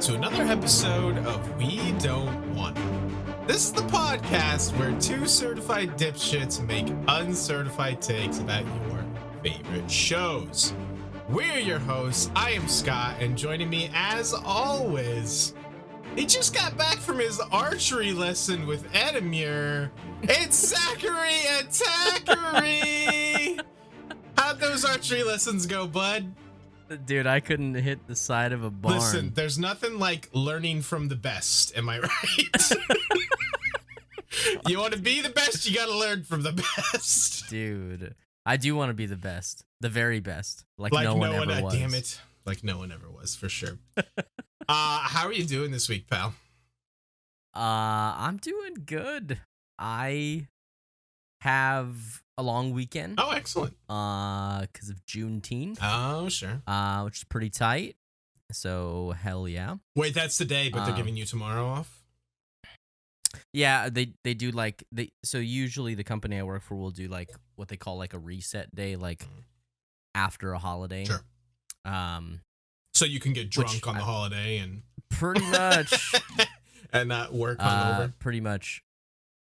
to another episode of We Don't Want. This is the podcast where two certified dipshits make uncertified takes about your favorite shows. We're your hosts. I am Scott, and joining me as always, he just got back from his archery lesson with Edamir. It's Zachary and Thackeray. How'd those archery lessons go, bud? Dude, I couldn't hit the side of a barn. Listen, there's nothing like learning from the best. Am I right? You want to be the best, you got to learn from the best. Dude, I do want to be the best. The very best. Like no one ever was. Damn it. Like no one ever was, for sure. How are you doing this week, pal? I'm doing good. I have a long weekend. Oh, excellent. Because of Juneteenth. Oh, sure. Which is pretty tight. So hell yeah. Wait, that's today, but they're giving you tomorrow off? Yeah, they do like so usually the company I work for will do like what they call like a reset day, like after a holiday. Sure. So you can get drunk on the holiday and pretty much and not work hungover. Pretty much.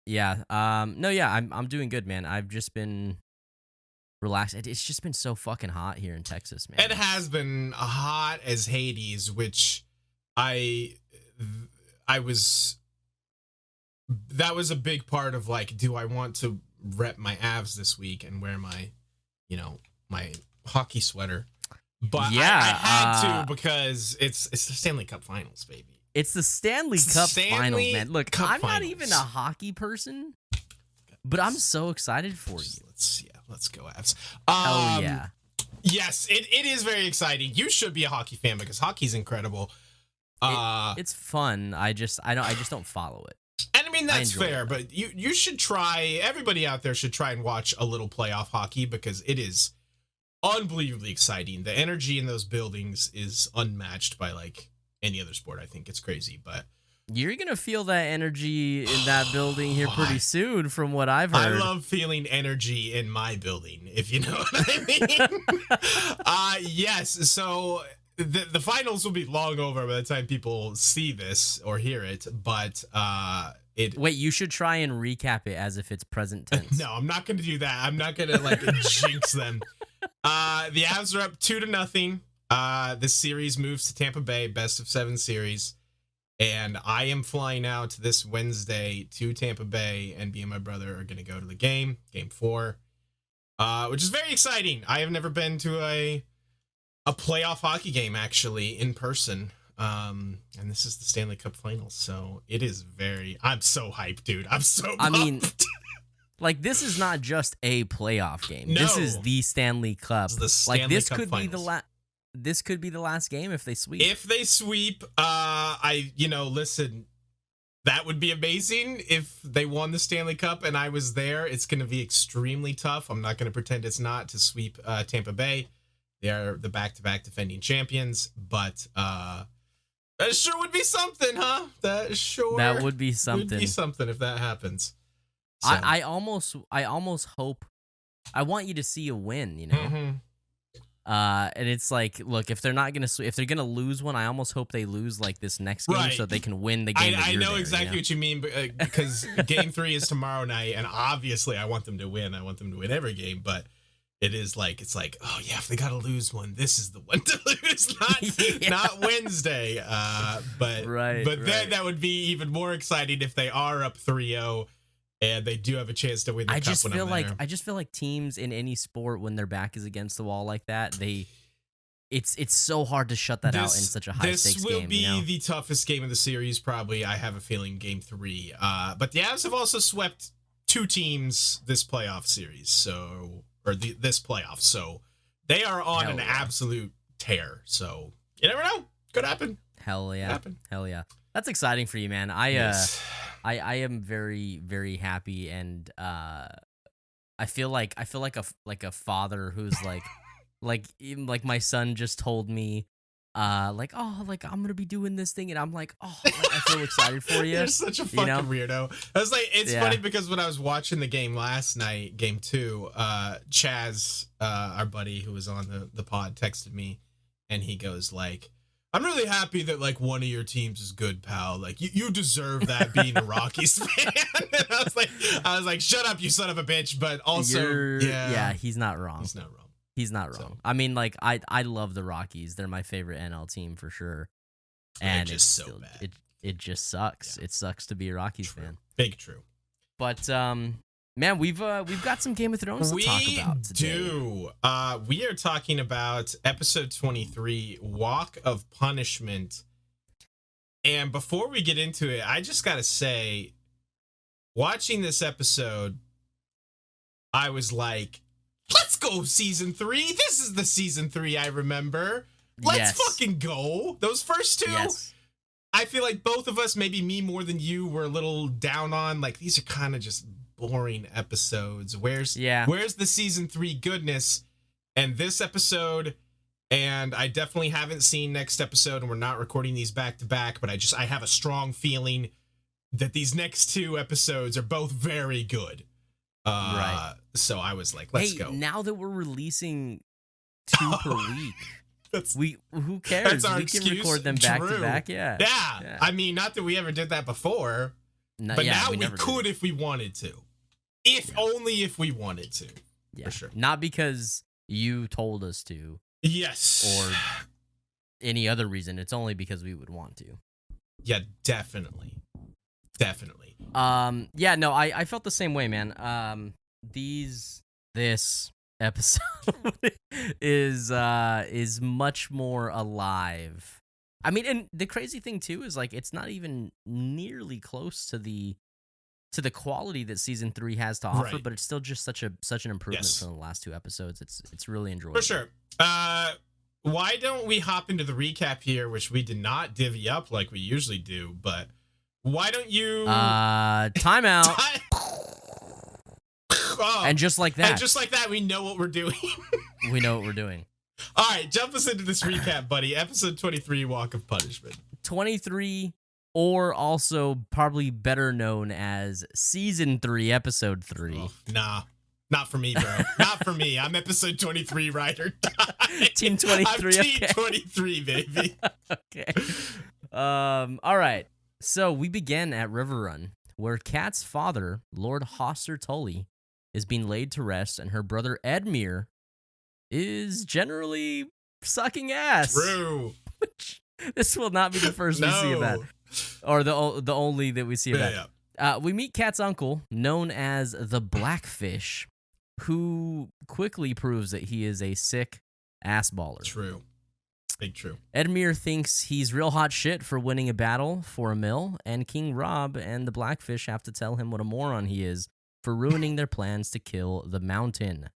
Yeah. No, yeah, I'm doing good, man. I've just been relaxed. It's just been so fucking hot here in Texas, man. It has been hot as Hades, which that was a big part of like, do I want to rep my abs this week and wear my hockey sweater? But yeah, I had to because it's the Stanley Cup Finals, baby. It's the Stanley Cup Finals, man. Look, I'm not Finals. even a hockey person, but I'm so excited for you. Let's go, Avs. Hell yeah. Yes, it is very exciting. You should be a hockey fan because hockey's incredible. It's fun. I just don't follow it. And I mean, that's fair, but you should try, everybody out there should try and watch a little playoff hockey because it is unbelievably exciting. The energy in those buildings is unmatched by like any other sport. I think it's crazy, but you're gonna feel that energy in that building here pretty soon, from what I've heard. I love feeling energy in my building, if you know what I mean. Yes. So the finals will be long over by the time people see this or hear it, but Wait, you should try and recap it as if it's present tense. No, I'm not gonna do that. I'm not gonna like jinx them. The Avs are up 2-0. This series moves to Tampa Bay, best of 7 series. And I am flying out this Wednesday to Tampa Bay, and me and my brother are going to go to the game 4, which is very exciting. I have never been to a playoff hockey game, actually, in person. And this is the Stanley Cup Finals, so it is I'm so hyped, dude. I'm so pumped. I mean, like, this is not just a playoff game. No. This is the Stanley Cup. This is the Stanley Cup could Finals. be this could be the last game if they sweep. If they sweep, listen, that would be amazing if they won the Stanley Cup and I was there. It's going to be extremely tough. I'm not going to pretend it's not to sweep Tampa Bay. They are the back-to-back defending champions, but that sure would be something, huh? That would be something. Would be something if that happens. So. I almost hope. I want you to see a win, you know. Mm-hmm. And it's like, look, if they're gonna lose one, I almost hope they lose like this next game, so they can win the game. I know exactly what you mean, because game 3 is tomorrow night, and obviously I want them to win. I want them to win every game, but it's like, oh yeah, if they gotta lose one, this is the one to lose, not Wednesday. But then that would be even more exciting if they are up 3-0. And they do have a chance to win the cup. I just feel like teams in any sport, when their back is against the wall like that, it's so hard to shut that out in such a high stakes game. This will be the toughest game of the series, probably. I have a feeling game 3. But the Avs have also swept 2 teams this playoff series, this playoff. So they are on an absolute tear. So you never know. Could happen. Hell yeah. Hell yeah. That's exciting for you, man. I am very, very happy, and I feel like a father who's like my son just told me, I'm gonna be doing this thing, and I'm like, I feel excited for you. You're such a fucking weirdo. I was like, it's funny because when I was watching the game last night, game 2, Chaz, our buddy who was on the pod, texted me, and he goes like, I'm really happy that like one of your teams is good, pal. Like you deserve that being a Rockies fan. And I was like, shut up, you son of a bitch. But also, yeah, he's not wrong. He's not wrong. He's not wrong. So, I mean, like I love the Rockies. They're my favorite NL team for sure. And it's just so bad. It just sucks. Yeah. It sucks to be a Rockies fan. Big true. But man, we've got some Game of Thrones to talk about today. We are talking about episode 23, Walk of Punishment. And before we get into it, I just gotta say, watching this episode, I was like, let's go season 3. This is the season 3 I remember. Let's fucking go. Those first two, I feel like both of us, maybe me more than you, were a little down on. Like, these are kind of just boring episodes. Where's the season 3 goodness? And this episode, and I definitely haven't seen next episode, and we're not recording these back to back, but I have a strong feeling that these next 2 episodes are both very good. Right. So I was like, let's go. Now that we're releasing 2 per week, who cares? That's our excuse. Can record them back to back. Yeah. I mean, not that we ever did that before, but now we could if we wanted to. Only if we wanted to. Yeah. For sure. Not because you told us to. Yes. Or any other reason. It's only because we would want to. Yeah, definitely. Yeah, no, I felt the same way, man. This episode is much more alive. I mean, and the crazy thing too is like it's not even nearly close to the quality that season 3 has to offer, but it's still just such an improvement from the last 2 episodes. It's really enjoyable. For sure. Why don't we hop into the recap here, which we did not divvy up like we usually do, but why don't you timeout. And just like that, we know what we're doing. We know what we're doing. All right, jump us into this recap, buddy. Episode 23, Walk of Punishment. 23, or also probably better known as Season 3, Episode 3. Oh, nah, not for me, bro. Not for me. I'm episode 23, ride or die. Team 23, I'm Team 23, baby. Okay. All right. So we begin at Riverrun, where Kat's father, Lord Hoster Tully, is being laid to rest, and her brother Edmure is generally sucking ass. True. This will not be the first we see of that, or the only that we see of that. Yeah. We meet Kat's uncle, known as the Blackfish, who quickly proves that he is a sick ass baller. True. Big true. Edmure thinks he's real hot shit for winning a battle for a mill, and King Robb and the Blackfish have to tell him what a moron he is for ruining their plans to kill the Mountain.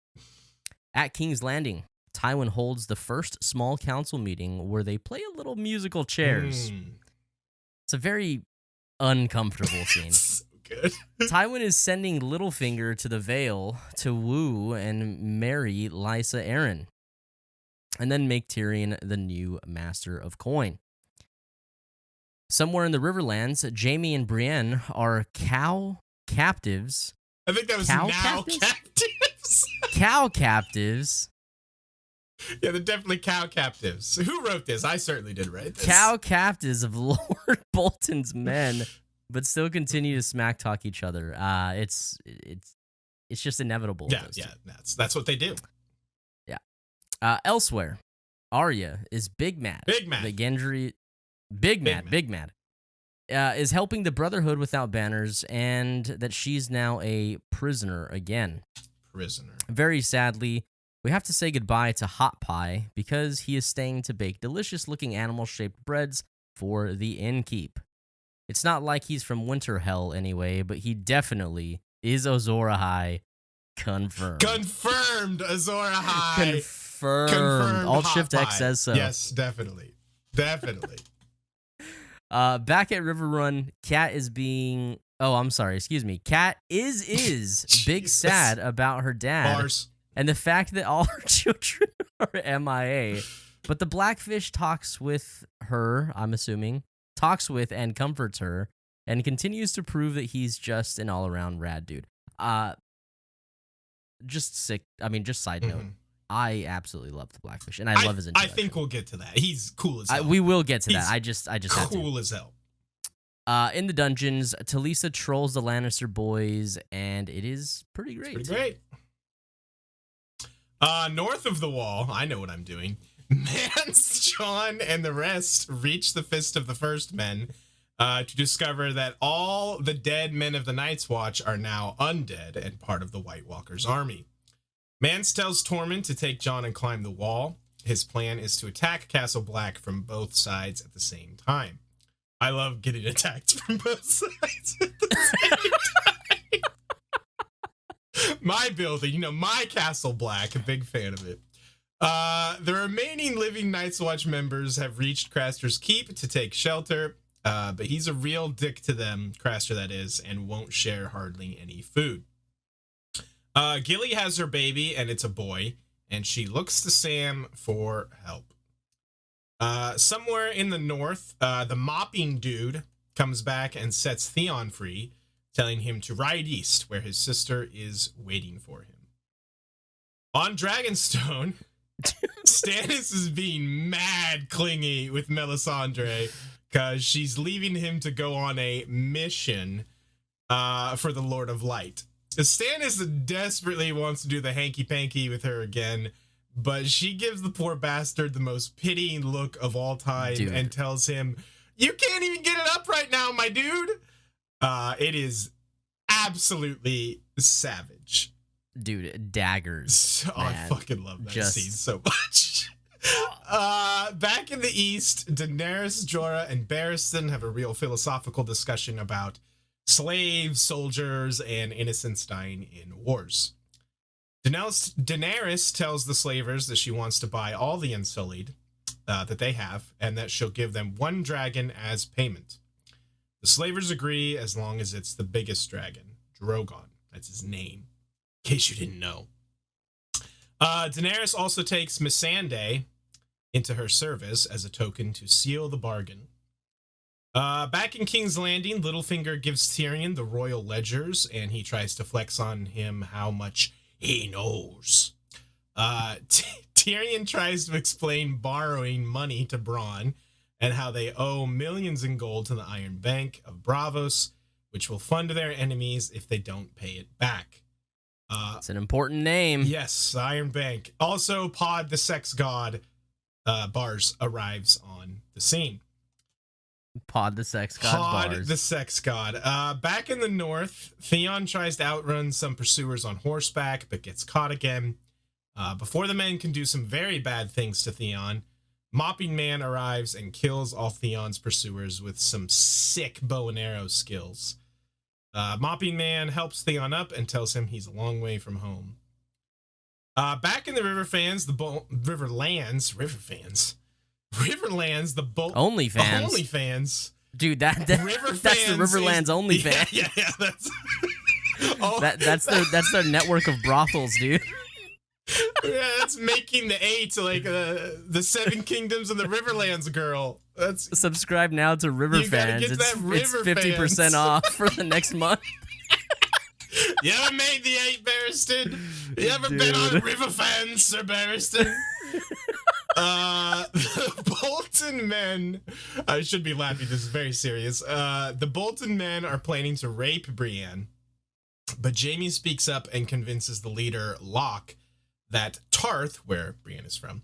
At King's Landing, Tywin holds the first small council meeting where they play a little musical chairs. It's a very uncomfortable scene. So good. Tywin is sending Littlefinger to the Vale to woo and marry Lysa Arryn, and then make Tyrion the new Master of Coin. Somewhere in the Riverlands, Jaime and Brienne are cow captives. I think that was captives. Cow captives. Yeah, they're definitely cow captives. Who wrote this? I certainly did write this. Cow captives of Lord Bolton's men, but still continue to smack talk each other. It's just inevitable. Yeah, that's what they do. Yeah. Elsewhere, Arya is big mad. That Gendry, big mad. Is helping the Brotherhood without banners, and that she's now a prisoner again. Very sadly, we have to say goodbye to Hot Pie because he is staying to bake delicious-looking animal-shaped breads for the innkeep. It's not like he's from Winter Hell anyway, but he definitely is Azor Ahai. Confirmed. Azor Ahai. Confirmed. Alt-Shift-X says so. Yes, definitely. Back at Riverrun, Kat is being... Oh, I'm sorry. Excuse me. Kat is big sad about her dad. Bars. And the fact that all her children are MIA. But the Blackfish talks with her, I'm assuming, and comforts her, and continues to prove that he's just an all-around rad dude. Just sick. I mean, just side note. I absolutely love the Blackfish, and I love his introduction. I think we'll get to that. He's cool as hell. We will get to that. He's I just had to. cool as hell. In the dungeons, Talisa trolls the Lannister boys, and it is pretty great. It's pretty great. North of the Wall, I know what I'm doing. Mance, Jon, and the rest reach the Fist of the First Men to discover that all the dead men of the Night's Watch are now undead and part of the White Walker's army. Mance tells Tormund to take Jon and climb the wall. His plan is to attack Castle Black from both sides at the same time. I love getting attacked from both sides at the same time. My building, my Castle Black, a big fan of it. The remaining living Night's Watch members have reached Craster's keep to take shelter, but he's a real dick to them, Craster that is, and won't share hardly any food. Gilly has her baby, and it's a boy, and she looks to Sam for help. Somewhere in the north, the mopping dude comes back and sets Theon free, telling him to ride east, where his sister is waiting for him. On Dragonstone, Stannis is being mad clingy with Melisandre because she's leaving him to go on a mission for the Lord of Light. Stannis desperately wants to do the hanky-panky with her again, but she gives the poor bastard the most pitying look of all time and tells him, "You can't even get it up right now, my dude." It is absolutely savage. Dude, daggers. Oh, I fucking love that scene so much. Back in the East, Daenerys, Jorah, and Barristan have a real philosophical discussion about slaves, soldiers, and innocents dying in wars. Daenerys tells the slavers that she wants to buy all the Unsullied that they have, and that she'll give them one dragon as payment. The slavers agree as long as it's the biggest dragon, Drogon. That's his name, in case you didn't know. Daenerys also takes Missandei into her service as a token to seal the bargain. Back in King's Landing, Littlefinger gives Tyrion the royal ledgers, and he tries to flex on him how much he knows. Tyrion tries to explain borrowing money to Bronn and how they owe millions in gold to the Iron Bank of Braavos, which will fund their enemies if they don't pay it back. It's an important name. Yes, Iron Bank. Also, Pod the sex god Bars arrives on the scene. Pod the sex god Pod Bars. the sex god. Back in the north, Theon tries to outrun some pursuers on horseback, but gets caught again. Before the men can do some very bad things to Theon, Mopping Man arrives and kills all Theon's pursuers with some sick bow and arrow skills. Mopping Man helps Theon up and tells him he's a long way from home. Back in the Riverlands, OnlyFans. Dude, that's the Riverlands OnlyFans. Yeah, that's that's their network of brothels, dude. Yeah, that's making the 8 like the 7 Kingdoms of the Riverlands girl. That's subscribe now to Riverfans. It's 50% off for the next month. You ever made the 8, Barristan? You ever been on Riverfans, Sir Barristan? The Bolton men, I should be laughing, this is very serious. The Bolton men are planning to rape Brienne, but Jaime speaks up and convinces the leader, Locke, that Tarth, where Brienne is from,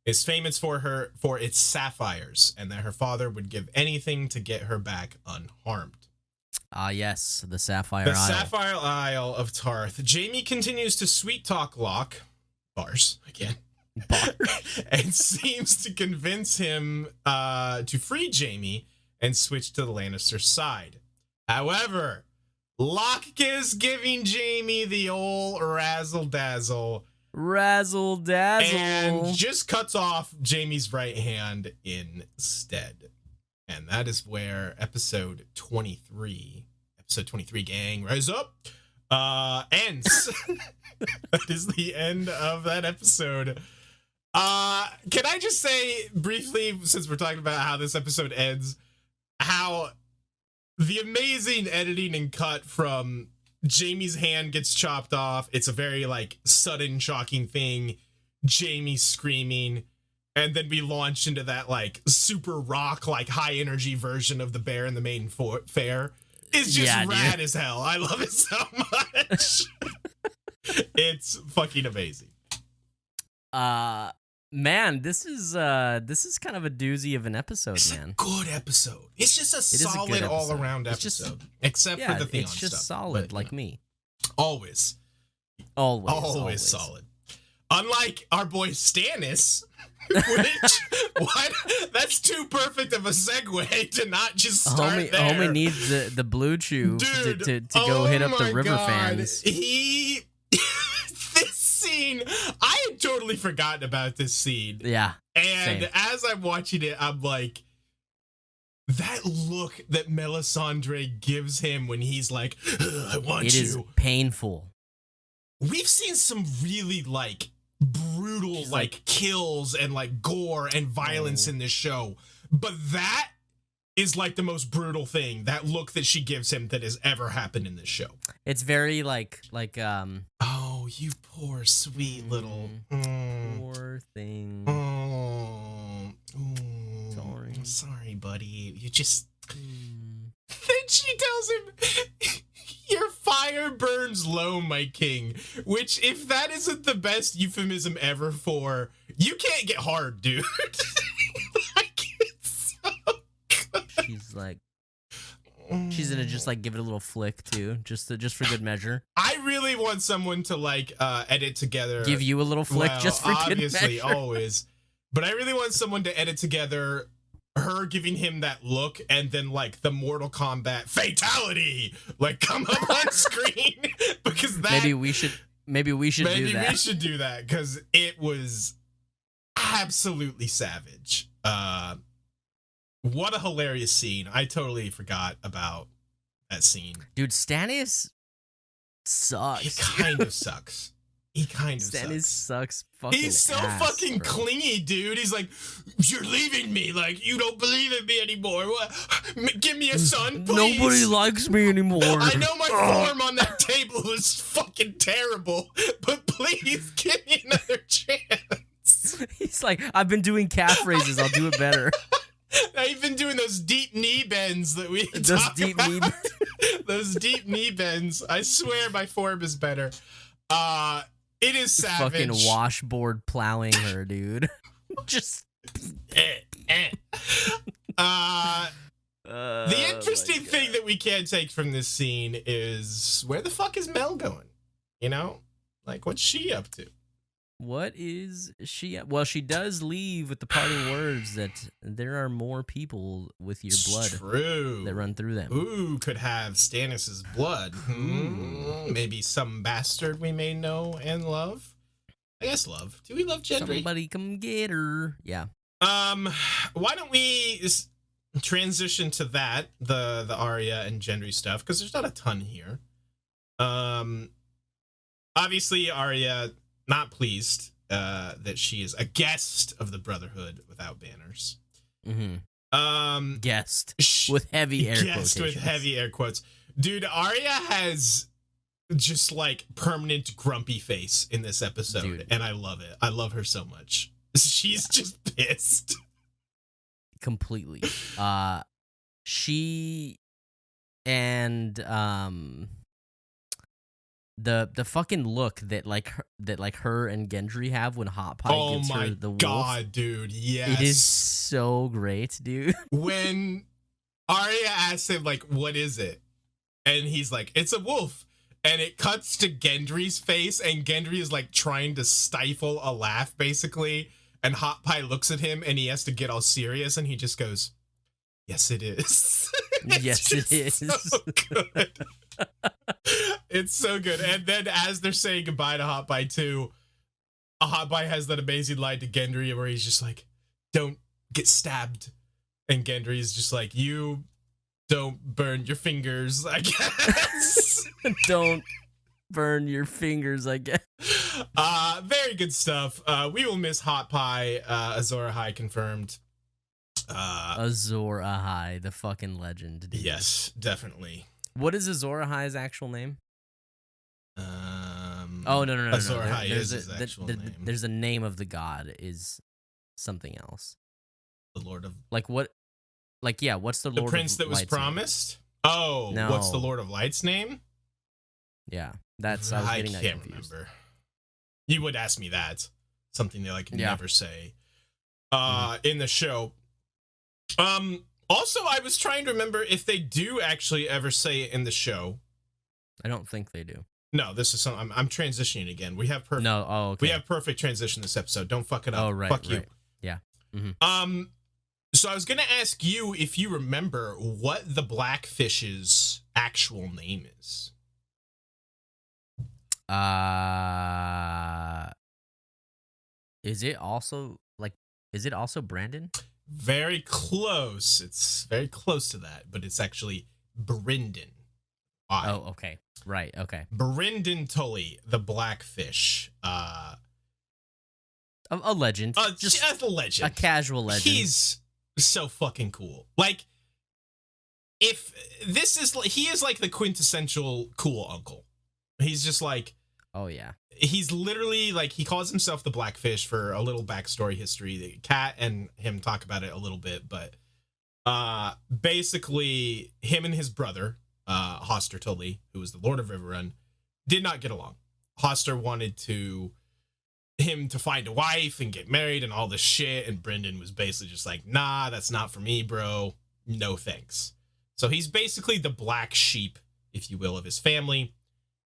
is famous for its sapphires, and that her father would give anything to get her back unharmed. Yes, the Sapphire Isle. The Sapphire Isle of Tarth. Jaime continues to sweet talk Locke, Bars, again, and seems to convince him to free Jaime and switch to the Lannister side. However, Locke is giving Jaime the old razzle-dazzle. And just cuts off Jaime's right hand instead. And that is where episode 23, gang, rise up, ends. That is the end of that episode. Can I just say briefly, since we're talking about how this episode ends, how the amazing editing and cut from Jaime's hand gets chopped off. It's a very like sudden, shocking thing. Jaime screaming, and then we launch into that like super rock, like high energy version of the bear in the main fair. It's just rad as hell. I love it so much. It's fucking amazing. Man, this is kind of a doozy of an episode, it's man. A good episode. It's just a solid all around episode. Except for the Theon stuff. It's just solid, like me. Always solid. Unlike our boy Stannis, which that's too perfect of a segue to not just start there. Homie needs the blue chew to go hit up the river fans. This scene, I had totally forgotten about this scene. Yeah. And same. as I'm watching it, I'm like, that look that Melisandre gives him when he's like, I want you. It is painful. We've seen some really like brutal like kills and like gore and violence in this show, but that is like the most brutal thing, that look that she gives him, that has ever happened in this show. It's very like oh, you poor sweet little poor thing. Sorry buddy, you just then she tells him, your fire burns low, my king. Which, if that isn't the best euphemism ever for, you can't get hard, dude. Like, it's so good. She's gonna just like give it a little flick too, just for good measure. I really want someone to like edit together. Give you a little flick just for good measure. Obviously, always. But I really want someone to edit together her giving him that look, and then like the Mortal Kombat fatality like come up on screen, because that maybe we should do that, because it was absolutely savage. What a hilarious scene. I totally forgot about that scene. Dude, Stannis sucks. He kind of sucks. Stannis sucks fucking He's so ass, fucking bro. clingy, dude. He's like, you're leaving me. Like, you don't believe in me anymore. What? Give me a son, please. Nobody likes me anymore. I know my form on that table is fucking terrible, but please give me another chance. He's like, I've been doing calf raises. I'll do it better. I've been doing those deep knee bends that we Those deep knee bends. Those deep knee bends. I swear my form is better. It is savage. Fucking washboard plowing her, dude. Just. The interesting thing that we can take from this scene is, where the fuck is Mel going? You know, like, what's she up to? What is she? Well, she does leave with the parting words that there are more people with your blood that run through them. Ooh, could have Stannis's blood. Maybe some bastard we may know and love. I guess love. Do we love Gendry? Somebody come get her. Yeah. Why don't we transition to that, the Arya and Gendry stuff, because there's not a ton here. Obviously Arya not pleased that she is a guest of the Brotherhood without banners. Guest with heavy air quotes. Guest with heavy air quotes. Dude, Arya has just like permanent grumpy face in this episode. Dude. And I love it. I love her so much. She's just pissed. Completely. She and the fucking look that her and Gendry have when Hot Pie gives her the wolf. Oh my god, dude, yes. It is so great, dude. When Arya asks him, like, what is it? And he's like, it's a wolf. And it cuts to Gendry's face, and Gendry is like trying to stifle a laugh, basically. And Hot Pie looks at him, and he has to get all serious, and he just goes, yes, it is. Yes, it is. So good. It's so good. And then as they're saying goodbye to Hot Pie too, Hot Pie has that amazing line to Gendry where he's just like, don't get stabbed. And Gendry is just like, you don't burn your fingers, I guess. Don't burn your fingers, I guess. Very good stuff. We will miss Hot Pie. Azor Ahai confirmed. Azor Ahai, the fucking legend, dude. Yes, definitely. What is Azor Ahai's actual name? Oh no. Azor Ahai There's is his actual name. there's a name of the god is something else. The Lord of Like what? Like yeah, what's the the Lord prince of that was Light's name? promised? Oh, No. what's the Lord of Light's name? Yeah, that's I was getting that can't confused. remember. You would ask me that. Something they like Yeah. never say in the show. Also, I was trying to remember if they do actually ever say it in the show. I don't think they do. No, this is something I'm transitioning again. We have perfect. No, oh okay. We have perfect transition this episode. Don't fuck it up. Oh right, Fuck you. right. Yeah. Mm-hmm. So I was gonna ask you if you remember what the Blackfish's actual name is. Is it also Brandon? Very close. It's very close to that, but it's actually Brynden. Oh, okay. Right, okay. Brynden Tully, the Blackfish. A legend. Just as a legend. A casual legend. He's so fucking cool. Like, if this is, he is like the quintessential cool uncle. He's just like, oh yeah. He's literally like, he calls himself the Blackfish for a little backstory history. Kat and him talk about it a little bit, but basically him and his brother, Hoster Tully, who was the Lord of Riverrun, did not get along. Hoster wanted him to find a wife and get married and all this shit, and Brynden was basically just like, nah, that's not for me, bro. No thanks. So he's basically the black sheep, if you will, of his family.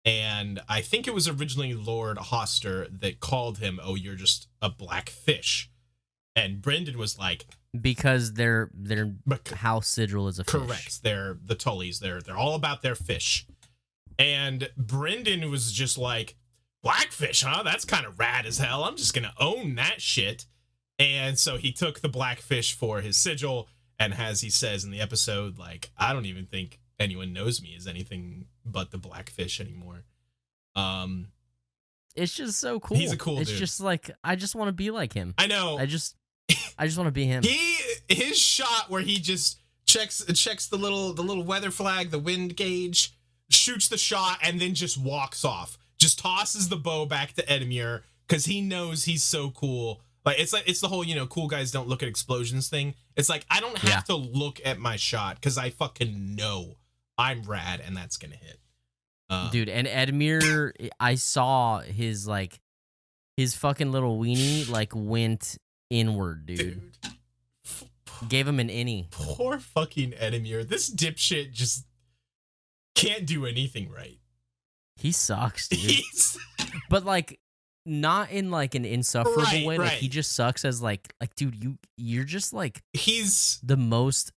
And I think it was originally Lord Hoster that called him, oh, you're just a black fish. And Brynden was like, because their house sigil is a fish. Correct. They're the Tullys. They're all about their fish. And Brynden was just like, Blackfish, huh? That's kind of rad as hell. I'm just gonna own that shit. And so he took the Blackfish for his sigil, and as he says in the episode, like, I don't even think anyone knows me as anything but the Blackfish anymore. It's just so cool. He's a cool dude. It's just like, I just want to be like him. I know. I just want to be him. His shot where he just checks the little weather flag, the wind gauge, shoots the shot, and then just walks off. Just tosses the bow back to Edmure because he knows he's so cool. Like it's the whole, cool guys don't look at explosions thing. It's like, I don't have to look at my shot because I fucking know I'm rad and that's gonna hit. Dude, and Edmure, I saw his fucking little weenie went inward, dude. Gave him an innie. Poor fucking Edmure. This dipshit just can't do anything right. He sucks, dude. But not in an insufferable way. Right. He just sucks as dude, you're just he's the most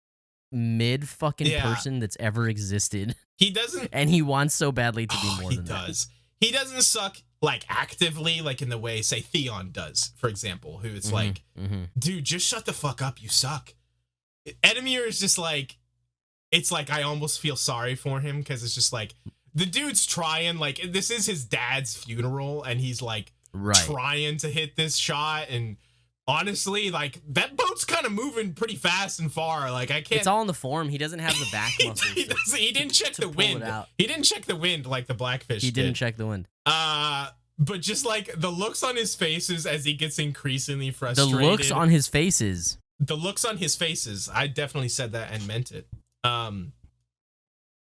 mid fucking person that's ever existed. He doesn't, and he wants so badly to be more than that. He does. He doesn't suck actively, in the way say Theon does, for example, who it's dude, just shut the fuck up, you suck. Edmure is just it's I almost feel sorry for him because it's just the dude's trying, this is his dad's funeral, and he's trying to hit this shot, and honestly, that boat's kind of moving pretty fast and far. I can't. It's all in the form. He doesn't have the back muscles. He didn't check the wind. He didn't check the wind like the Blackfish He didn't did. check the wind. But just the looks on his faces as he gets increasingly frustrated. The looks on his faces. The looks on his faces. I definitely said that and meant it.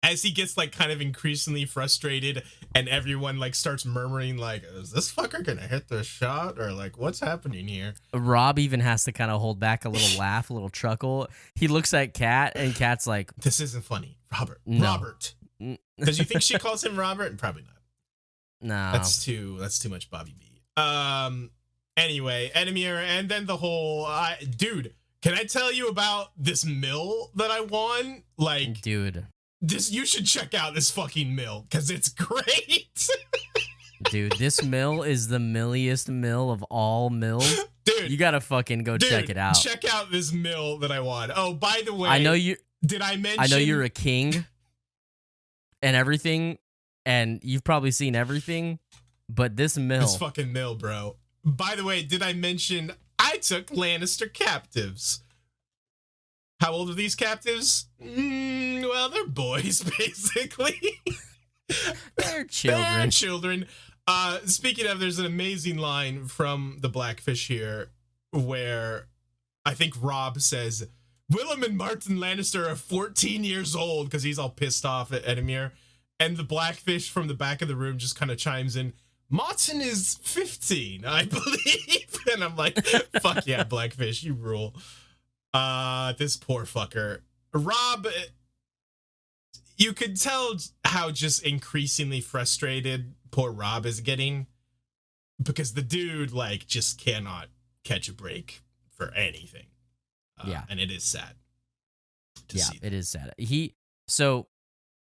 As he gets kind of increasingly frustrated, and everyone starts murmuring is this fucker gonna hit the shot, or what's happening here? Rob even has to kind of hold back a little laugh, a little chuckle. He looks at Kat, and Kat's like, this isn't funny, Robert. No. Robert. Does you think she calls him Robert? Probably not. No. That's too much Bobby B. Anyway, Edmure, and then the whole dude, can I tell you about this mill that I won? Dude. You should check out this fucking mill because it's great. Dude, this mill is the milliest mill of all mills. Dude, you gotta fucking go check it out. Check out this mill that I won. Oh, by the way, I know you. Did I mention? I know you're a king and everything, and you've probably seen everything. But this fucking mill, bro. By the way, did I mention I took Lannister captives? How old are these captives? Well, they're boys, basically. They're children. They're children. Speaking of, there's an amazing line from the Blackfish here where I think Rob says, Willem and Martin Lannister are 14 years old, because he's all pissed off at Edmure. And the Blackfish from the back of the room just kind of chimes in, Martin is 15, I believe. And I'm like, fuck yeah, Blackfish, you rule. This poor fucker. Rob, you could tell how just increasingly frustrated poor Rob is getting, because the dude, like, just cannot catch a break for anything. And it is sad to see that. It is sad.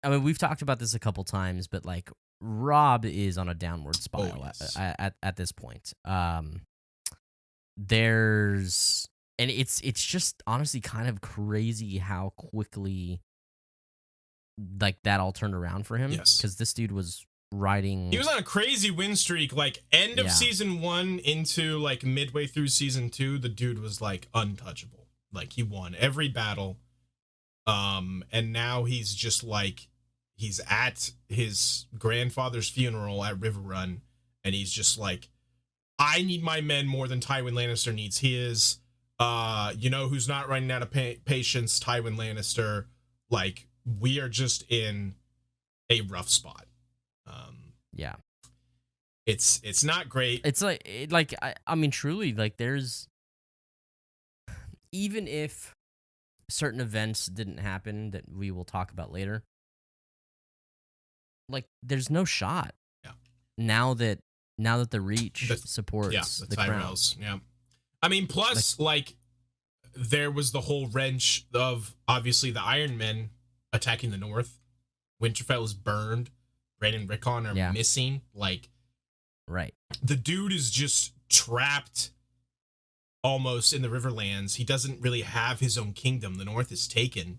I mean, we've talked about this a couple times, but like, Rob is on a downward spiral at this point. It's just honestly kind of crazy how quickly like that all turned around for him. Yes, because this dude was riding. He was on a crazy win streak, like end of season 1 into like midway through season 2. The dude was like untouchable. Like, he won every battle. And now he's just like, he's at his grandfather's funeral at Riverrun, and he's just like, I need my men more than Tywin Lannister needs his. You know who's not running out of patience? Tywin Lannister. Like, we are just in a rough spot. It's not great. It's like I mean, truly, like, there's, even if certain events didn't happen that we will talk about later, like, there's no shot. Now that the Reach supports the Tyrells. Yeah. I mean, plus, like, there was the whole wrench of, obviously, the Iron Men attacking the north. Winterfell is burned. Bran and Rickon are missing. Like, right. The dude is just trapped almost in the Riverlands. He doesn't really have his own kingdom. The north is taken.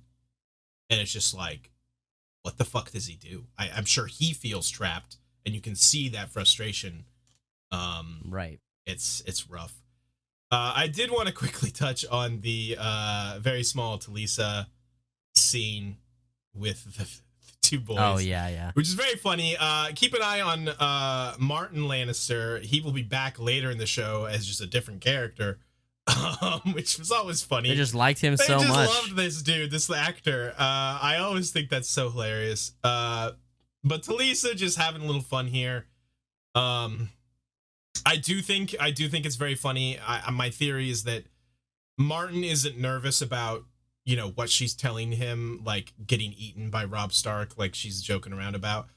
And it's just like, what the fuck does he do? I'm sure he feels trapped, and you can see that frustration. Right. It's rough. I did want to quickly touch on the very small Talisa scene with the two boys. Oh, yeah. Which is very funny. Keep an eye on Martin Lannister. He will be back later in the show as just a different character, which was always funny. They just liked him so much. They just loved this dude, this actor. I always think that's so hilarious. But Talisa just having a little fun here. I do think it's very funny. My theory is that Martin isn't nervous about, you know, what she's telling him, like getting eaten by Robb Stark, like she's joking around about.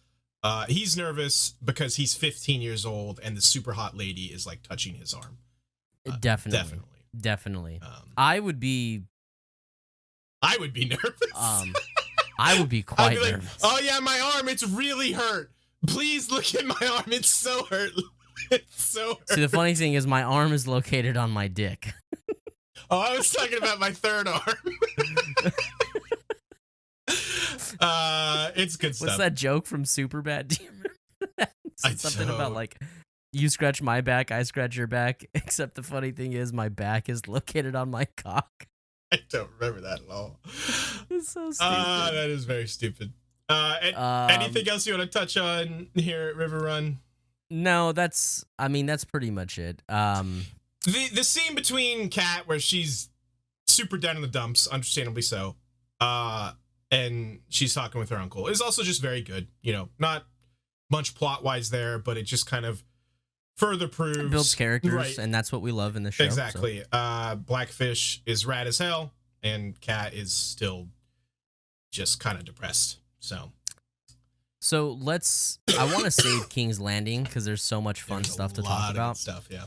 He's nervous because he's 15 years old and the super hot lady is like touching his arm. Definitely. I would be nervous. I would be quite nervous. Oh yeah, my arm, it's really hurt. Please look at my arm. It's so hurt. It's so hurt. See, the funny thing is my arm is located on my dick. Oh, I was talking about my third arm. It's good stuff. What's that joke from Superbad? Do you remember that? Something about like, you scratch my back, I scratch your back, except the funny thing is my back is located on my cock. I don't remember that at all. It's so stupid. That is very stupid. Anything else you want to touch on here at Riverrun? No, that's pretty much it. The scene between Kat where she's super down in the dumps, understandably so, and she's talking with her uncle is also just very good. You know, not much plot wise there, but it just kind of further proves it builds characters, right. And that's what we love in the show. Exactly. So. Blackfish is rad as hell, and Kat is still just kind of depressed. So I want to save King's Landing because there's so much fun stuff to talk about. Yeah.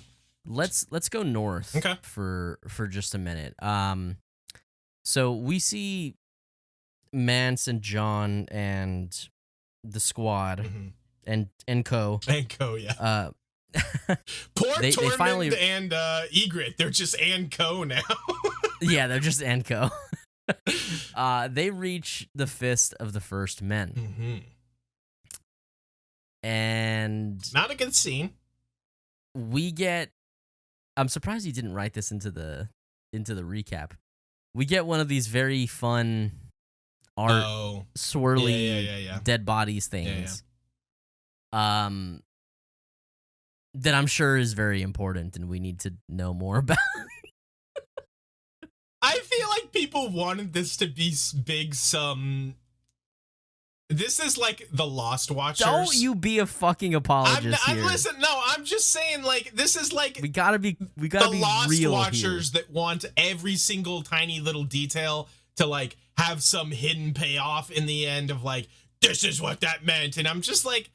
Let's go north for just a minute. So we see Mance and John and the squad and co. Yeah. Poor Tormund finally, and Ygritte. They're just and co now. Yeah, they're just and co. They reach the Fist of the First Men. Mm-hmm. And not a good scene. I'm surprised he didn't write this into the recap. We get one of these very fun art swirly dead bodies things. Yeah. that I'm sure is very important and we need to know more about. I feel like people wanted this to be big. This is like the Lost Watchers. Don't you be a fucking apologist here. Listen, no, I'm just saying, like, this is like we gotta be the Lost real Watchers here. that want every single tiny little detail to like have some hidden payoff in the end of like, this is what that meant, and I'm just like,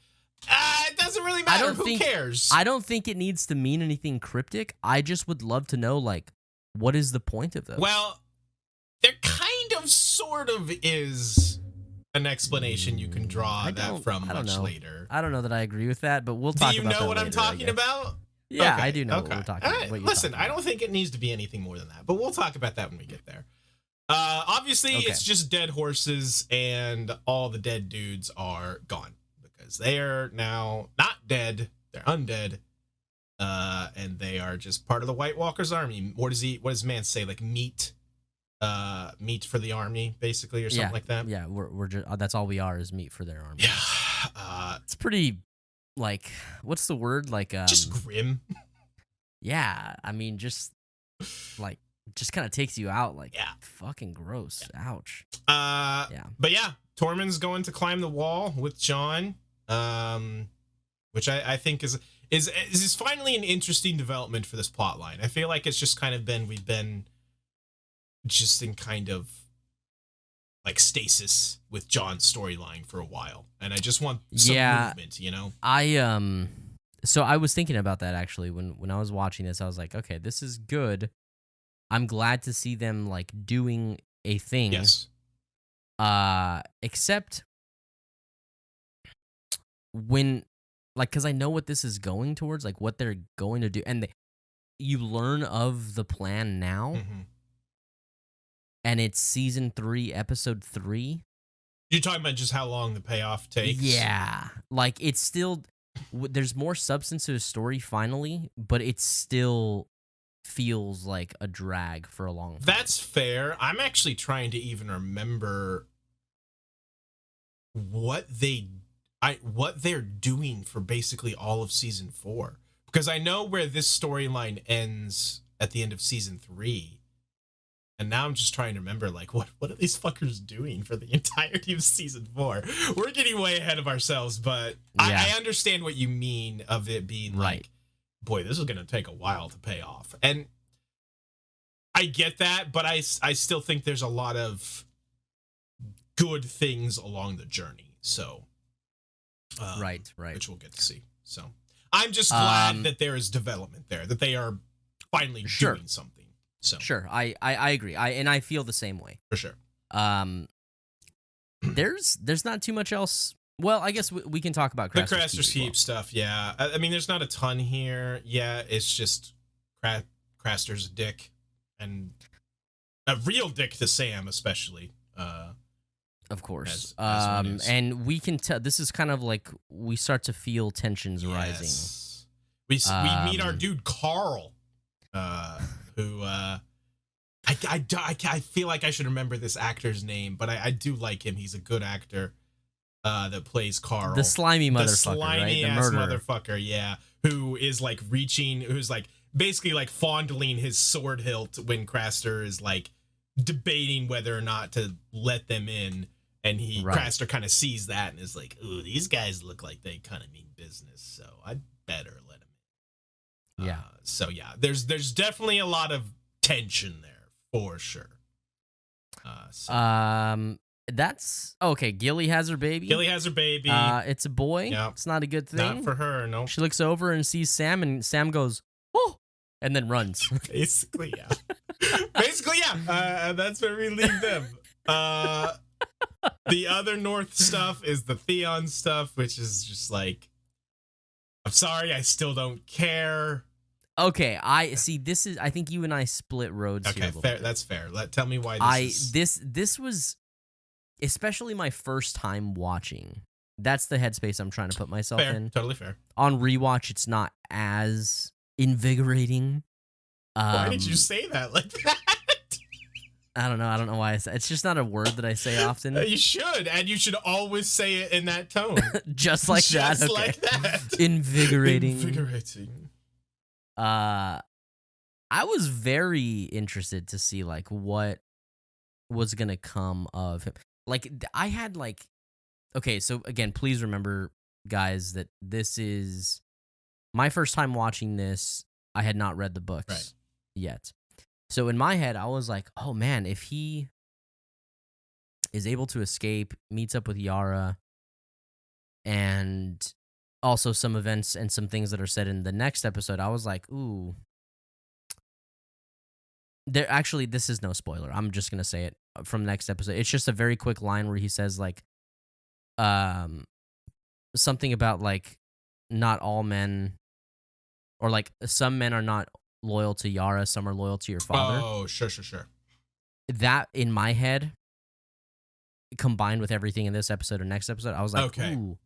it doesn't really matter. Who cares? I don't think it needs to mean anything cryptic. I just would love to know, like, what is the point of those? Well, there kind of, sort of is an explanation you can draw that from much later. I don't know that I agree with that, but we'll talk about that. Do you know what later, I'm talking about? Yeah, okay. I do know what we're talking about. Listen, I don't think it needs to be anything more than that, but we'll talk about that when we get there. Obviously, it's just dead horses, and all the dead dudes are gone because they are now not dead; they're undead, and they are just part of the White Walker's army. What does man say? Like meat for the army, basically, or something like that. Yeah, we're just that's all we are is meat for their army. Yeah, it's pretty, like, what's the word? Like, just grim. Yeah, I mean, just kind of takes you out. Like, fucking gross. Yeah. Ouch. But yeah, Tormund's going to climb the wall with Jon, which I think is finally an interesting development for this plot line. I feel like it's just kind of we've been just in kind of like stasis with Jon's storyline for a while, and I just want some movement, you know? So I was thinking about that actually when I was watching this. I was like, okay, this is good. I'm glad to see them like doing a thing. Yes. Except when, like, because I know what this is going towards, like what they're going to do, and you learn of the plan now. Mm-hmm. And it's season 3, episode 3. You're talking about just how long the payoff takes? Yeah. Like, it's still, there's more substance to the story finally, but it still feels like a drag for a long time. That's fair. I'm actually trying to even remember what they're doing for basically all of season 4. Because I know where this storyline ends at the end of season 3. And now I'm just trying to remember, like, what are these fuckers doing for the entirety of season 4? We're getting way ahead of ourselves, but I understand what you mean of it being like, boy, this is going to take a while to pay off. And I get that, but I still think there's a lot of good things along the journey. So, right. Which we'll get to see. So I'm just glad that there is development there, that they are finally doing something. So. Sure, I agree. I feel the same way. For sure. There's not too much else. Well, I guess we can talk about Craster's the Craster's Keep stuff. Yeah, I mean, there's not a ton here. Yeah, it's just Craster's a dick, and a real dick to Sam, especially. Of course. As and we can tell this is kind of like we start to feel tensions rising. We meet our dude Carl. Who I feel like I should remember this actor's name, but I do like him. He's a good actor that plays Carl. The slimy motherfucker, the slimy right? ass motherfucker, yeah. Who is like who's like basically like fondling his sword hilt when Craster is like debating whether or not to let them in, and Craster kind of sees that and is like, ooh, these guys look like they kind of mean business, so I'd better let them in. Yeah. So yeah, there's definitely a lot of tension there for sure. That's okay. Gilly has her baby. It's a boy. Yep. It's not a good thing. Not for her. No. She looks over and sees Sam, and Sam goes, "Oh," and then runs. Basically, yeah. That's where we leave them. The other North stuff is the Theon stuff, which is just like, I'm sorry, I still don't care. Okay, I see. This is. I think you and I split roads here. Okay, fair. That's fair. Tell me why this was, especially my first time watching. That's the headspace I'm trying to put myself in. Totally fair. On rewatch, it's not as invigorating. Why did you say that like that? I don't know. I don't know why I say it's just not a word that I say often. You should, and you should always say it in that tone. Just like that. Just Okay. like that. Invigorating. Invigorating. I was very interested to see like what was gonna come of him. Like I had like, okay, so again, please remember, guys, that this is my first time watching this. I had not read the books yet. So in my head, I was like, oh man, if he is able to escape, meets up with Yara, and also some events and some things that are said in the next episode, I was like, ooh. There actually, this is no spoiler. I'm just gonna say it from next episode. It's just a very quick line where he says like, something about like not all men, or like some men are not loyal to Yara, some are loyal to your father. Oh, sure. That in my head, combined with everything in this episode or next episode, I was like, Okay. ooh,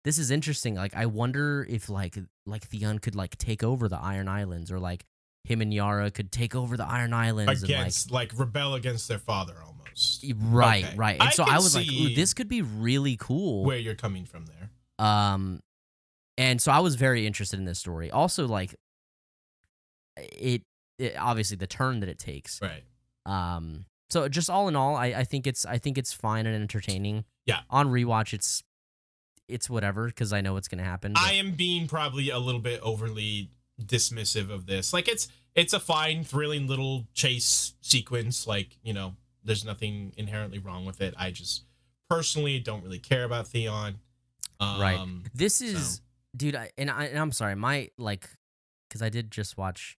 this is interesting. Like, I wonder if like Theon could like take over the Iron Islands, or like him and Yara could take over the Iron Islands Against, and like rebel against their father almost. right. Okay. And I so can I was like, see ooh, this could be really cool. where you're coming from there. And so I was very interested in this story. Also, like it obviously the turn that it takes. Right. So just all in all, I think it's fine and entertaining. Yeah. On rewatch, it's whatever, because I know what's gonna happen. But I am being probably a little bit overly dismissive of this. Like it's a fine, thrilling little chase sequence. Like, you know, there's nothing inherently wrong with it. I just personally don't really care about Theon. Right. This is, dude. I'm sorry. My like, because I did just watch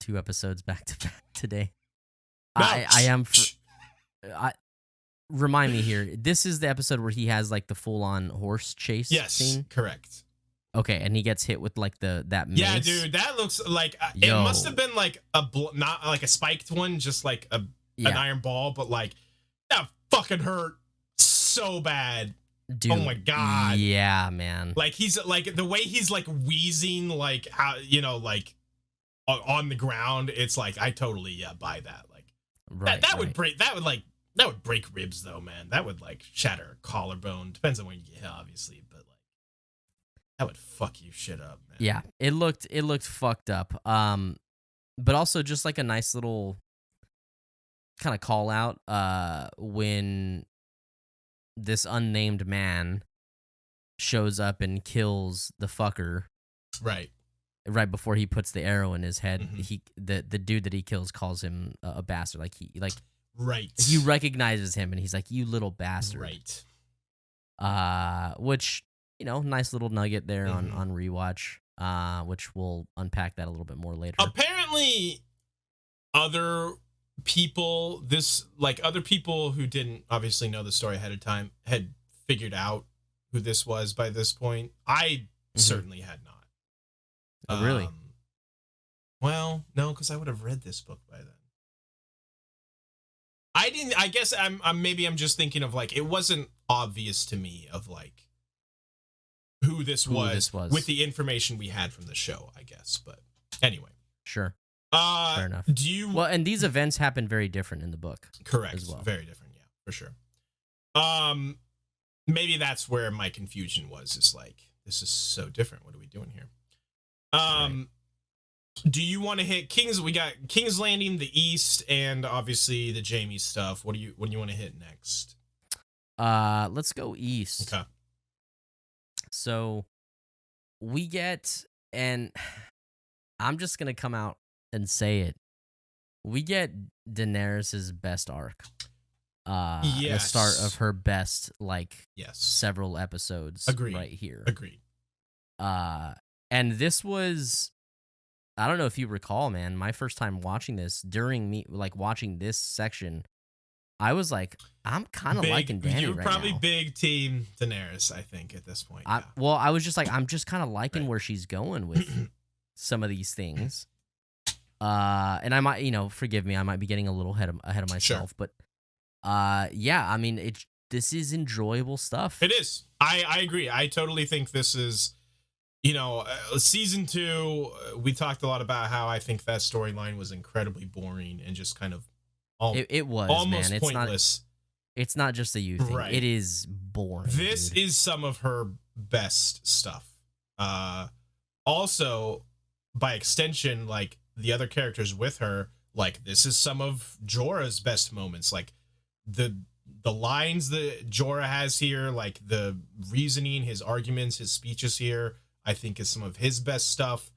2 episodes back to back today. No. I am. Remind me here. This is the episode where he has like the full on horse chase scene. Correct. Okay, and he gets hit with like that mace. Yeah, dude, that looks like it must have been like not like a spiked one, just like an iron ball, but like that fucking hurt so bad. Dude, oh my god. Yeah, man. Like he's like the way he's like wheezing, like how, you know, like on the ground. It's like I totally buy that. Like that would break ribs though, man. That would like shatter a collarbone. Depends on when you get hit, obviously, but like that would fuck you shit up, man. Yeah, it looked fucked up. But also just like a nice little kind of call out when this unnamed man shows up and kills the fucker right before he puts the arrow in his head. The dude that he kills calls him a bastard. Like he recognizes him and he's like, you little bastard. Which, you know, nice little nugget there on rewatch, which we'll unpack that a little bit more later. Apparently other people who didn't obviously know the story ahead of time had figured out who this was by this point. I certainly had not. Oh, really? Well, no, because I would have read this book by then. I didn't. I guess I'm just thinking of like it wasn't obvious to me of like who this was with the information we had from the show, I guess. But anyway, sure. Fair enough. Well, and these events happen very different in the book. Correct. As well. Very different, yeah, for sure. Maybe that's where my confusion was. Is like, this is so different. What are we doing here? Right. Do you want to hit King's? We got King's Landing, the East, and obviously the Jaime stuff. What do you want to hit next? Let's go East. Okay. So we get, and I'm just gonna come out and say it. We get Daenerys's best arc. The start of her best, several episodes. Agreed. Right here. Agreed. And this was, I don't know if you recall, man, my first time watching this, during me watching this section, I was like, I'm kind of liking Dany You're right probably now. big team Daenerys, I think, at this point. Well, I was just like, I'm just kind of liking where she's going with some of these things. And I might, forgive me, I might be getting a little ahead of myself, but yeah, I mean, this is enjoyable stuff. It is. I agree. I totally think this is, season 2. We talked a lot about how I think that storyline was incredibly boring and just kind of It was, almost man. pointless. It's not just a you thing. Right. It is boring. This dude. is some of her best stuff. Also, by extension, like the other characters with her, like this is some of Jorah's best moments. Like the lines that Jorah has here, like the reasoning, his arguments, his speeches here, I think is some of his best stuff.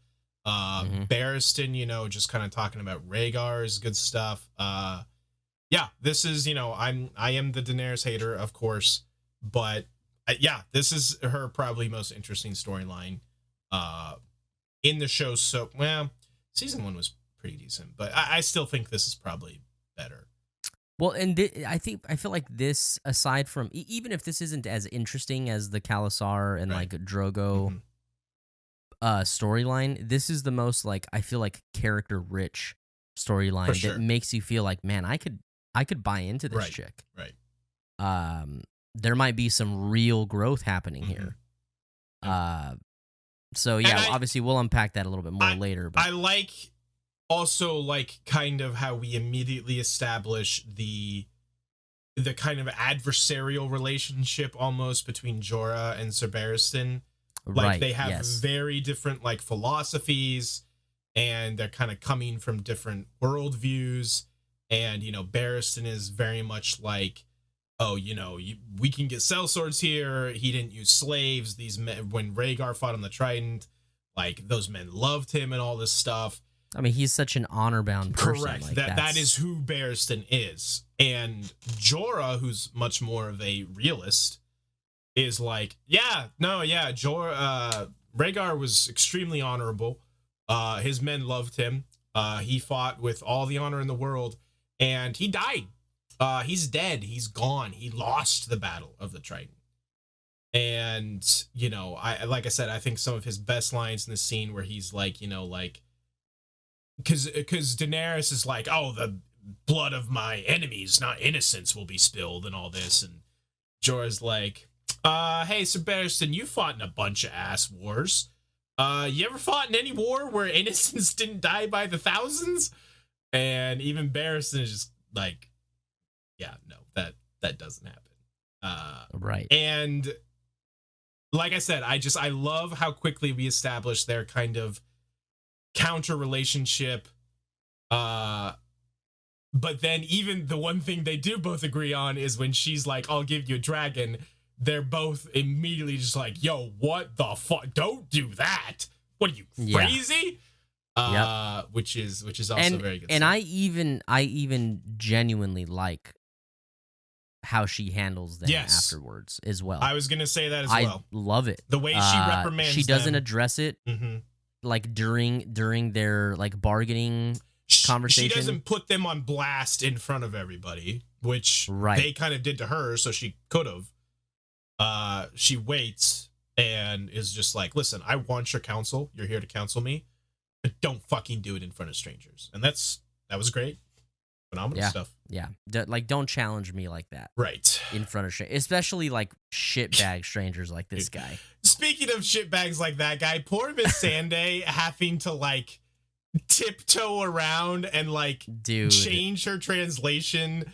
Barristan, you know, just kind of talking about Rhaegar's good stuff. Yeah, this is, you know, I am the Daenerys hater, of course, but yeah, this is her probably most interesting storyline in the show. So, well, season 1 was pretty decent, but I still think this is probably better. Well, and I feel like this, aside from even if this isn't as interesting as the Khalasar and like Drogo storyline, this is the most like I feel like character rich storyline that makes you feel like, man, I could buy into this chick. Right. There might be some real growth happening here. So yeah, obviously we'll unpack that a little bit more later. But I like also like kind of how we immediately establish the kind of adversarial relationship almost between Jorah and Ser Barristan. Like they have very different like philosophies, and they're kind of coming from different worldviews. And you know, Barristan is very much like, oh, you know, we can get sellswords here. He didn't use slaves. These men, when Rhaegar fought on the Trident, like those men loved him and all this stuff. I mean, he's such an honor-bound person. Correct. Like, that is who Barristan is. And Jorah, who's much more of a realist, is like, Rhaegar was extremely honorable. His men loved him. He fought with all the honor in the world, and he died. He's dead. He's gone. He lost the Battle of the Trident. And, you know, like I said, I think some of his best lines in the scene where he's like, you know, like, because Daenerys is like, oh, the blood of my enemies, not innocents, will be spilled and all this. And Jorah's like, hey, Ser Barristan, you fought in a bunch of ass wars. You ever fought in any war where innocents didn't die by the thousands? And even Barristan is just like, yeah, no, that doesn't happen. Right. And like I said, I love how quickly we establish their kind of counter relationship. But then even the one thing they do both agree on is when she's like, I'll give you a dragon, they're both immediately just like, yo, what the fuck? Don't do that. What are you, crazy? Which is also very good. And stuff. I even genuinely like how she handles them afterwards as well. I was gonna say that as well. I love it. The way she reprimands she doesn't them. address it like during their like bargaining conversation. She doesn't put them on blast in front of everybody, which they kind of did to her, so she could have. She waits and is just like, listen, I want your counsel. You're here to counsel me, but don't fucking do it in front of strangers. And that was great. Phenomenal stuff. Yeah. Like, don't challenge me like that. Right. In front of strangers. Especially, like, shitbag strangers like this guy. Speaking of shitbags like that guy, poor Miss Sande having to, like, tiptoe around and, like, change her translation,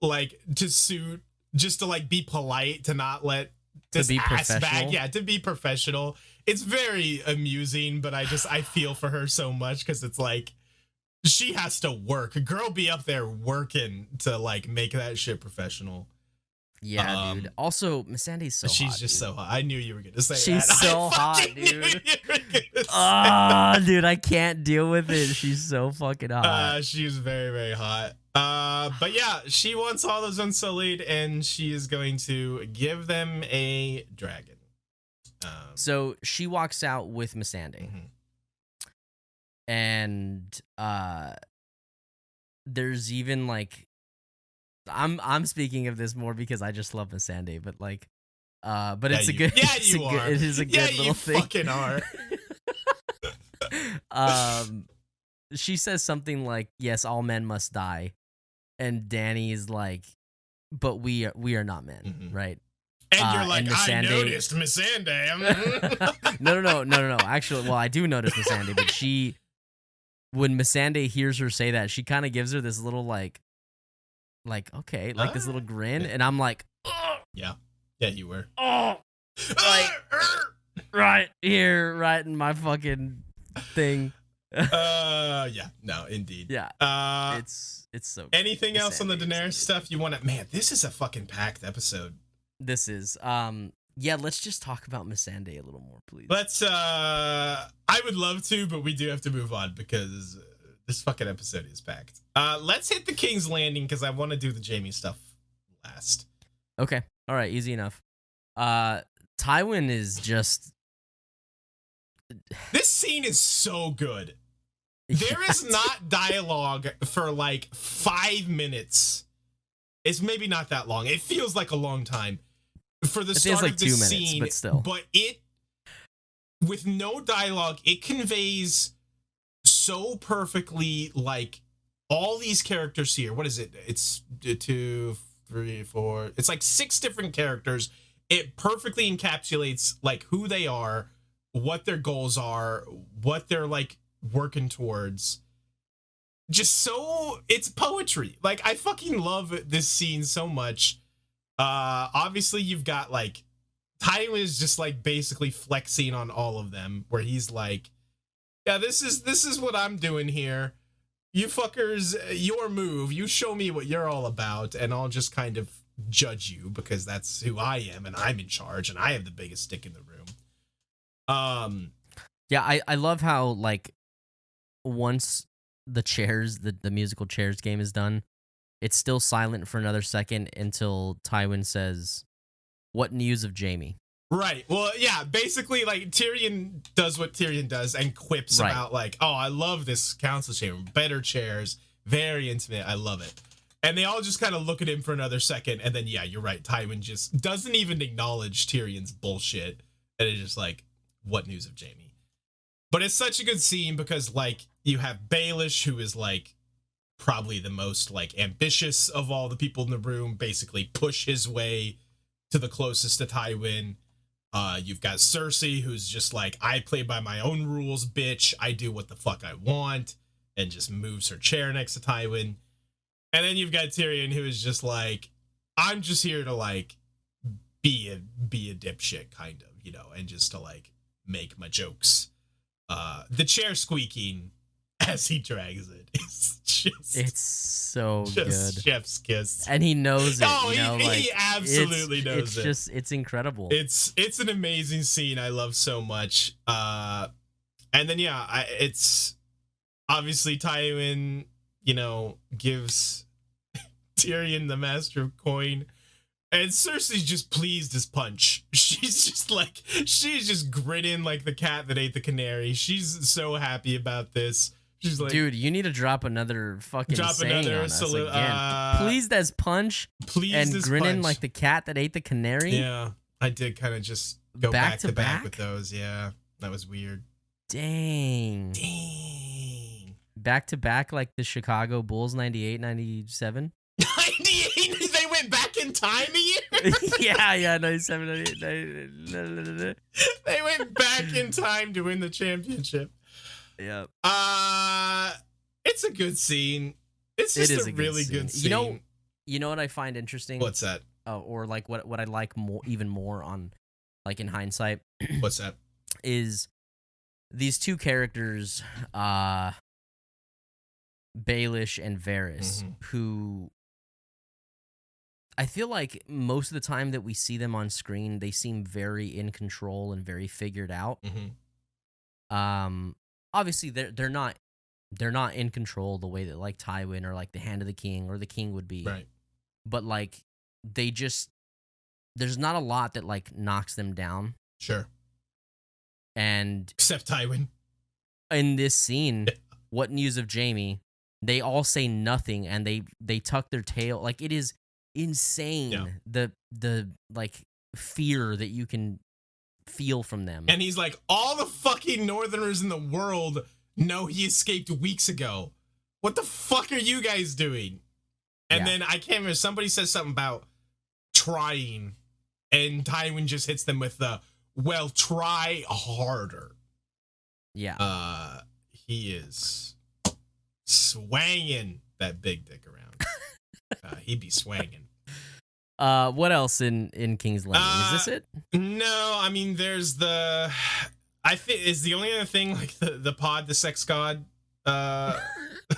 like, to suit, just to, like, be polite, to not let this ass bag. Yeah, to be professional. It's very amusing, but I feel for her so much because it's like, she has to work. A girl be up there working to like make that shit professional. Yeah, dude. Also, Missandei's so hot. She's just so hot. I knew you were gonna say she's that. She's so hot, dude. Dude, I can't deal with it. She's so fucking hot. She's very, very hot. But yeah, she wants all those Unsullied, and she is going to give them a dragon. So she walks out with Missandei. And there's even like I'm speaking of this more because I just love Missandei, but like but it's a good it is a good little thing. Fucking are. She says something like, yes, all men must die, and Dany is like, but we are not men, right? And you're like, I noticed Missandei. No. Actually, well, I do notice Missandei, but when Missandei hears her say that, she kind of gives her this little like like, okay, like this little grin, and I'm like, yeah, you were. oh, like right here, right in my fucking thing. Yeah, no, indeed. Yeah. It's so good. Anything else on the Daenerys stuff you want to? Man, this is a fucking packed episode. This is yeah, let's just talk about Missandei a little more, please. Let's I would love to, but we do have to move on because this fucking episode is packed. Let's hit the King's Landing because I want to do the Jaime stuff last. Okay. All right, easy enough. Tywin is just this scene is so good. There is not dialogue for like 5 minutes. It's maybe not that long. It feels like a long time for the start of the scene, but still. But it, with no dialogue, it conveys so perfectly like all these characters here. What is it? It's 2, 3, 4. It's like 6 different characters. It perfectly encapsulates like who they are, what their goals are, what they're like working towards. Just so it's poetry. Like I fucking love this scene so much. Obviously you've got like Tywin is just like basically flexing on all of them, where he's like, yeah, this is what I'm doing here. You fuckers, your move. You show me what you're all about, and I'll just kind of judge you because that's who I am, and I'm in charge, and I have the biggest stick in the room. Yeah, I love how like once the chairs, the musical chairs game is done, it's still silent for another second until Tywin says, "What news of Jaime?" Right. Well, yeah, basically like Tyrion does what Tyrion does and quips about like, oh, I love this council chamber, better chairs, very intimate, I love it. And they all just kind of look at him for another second, and then yeah, you're right, Tywin just doesn't even acknowledge Tyrion's bullshit, and it's just like, what news of Jaime? But it's such a good scene because like you have Baelish, who is like probably the most like ambitious of all the people in the room, basically push his way to the closest to Tywin. You've got Cersei, who's just like, I play by my own rules, bitch. I do what the fuck I want, and just moves her chair next to Tywin. And then you've got Tyrion, who is just like, I'm just here to like be a dipshit, kind of, you know, and just to like make my jokes. The chair squeaking as he drags it is just, it's so good, chef's kiss, and he knows it. Oh, he absolutely knows it. It's incredible. It's an amazing scene. I love so much. And then yeah, it's obviously Tywin, you know, gives Tyrion the Master of Coin. And Cersei's just pleased as punch. She's just grinning like the cat that ate the canary. She's so happy about this. She's like, dude, you need to drop another fucking saying on us again. Pleased as punch, pleased and grinning punch. Like the cat that ate the canary. Yeah, I did kind of just go back to back with those. Yeah, that was weird. Dang. Back to back like the Chicago Bulls 98, 97. 98? They went back in time a year? yeah, 97, 98. They went back in time to win the championship. Yep. It's a good scene. It's just a really good scene. You know what I find interesting? What's that? Or like what I like more, even more on, like in hindsight. What's that? Is these two characters, Baelish and Varys, who I feel like most of the time that we see them on screen, they seem very in control and very figured out. Obviously they're not in control the way that like Tywin or like the Hand of the King or the King would be. Right. But like there's not a lot that like knocks them down. Sure. And except Tywin. In this scene, what news of Jaime? They all say nothing and they tuck their tail. Like it is insane. Yeah. The like fear that you can feel from them. And he's like, all the fucking Northerners in the world know he escaped weeks ago. What the fuck are you guys doing? And then I can't remember, somebody says something about trying, and Tywin just hits them with the, well, try harder. Yeah. He is swanging that big dick around. he'd be swanging. What else in King's Landing? Is this it? No, I mean, there's the. I think is the only other thing like the pod, the sex god,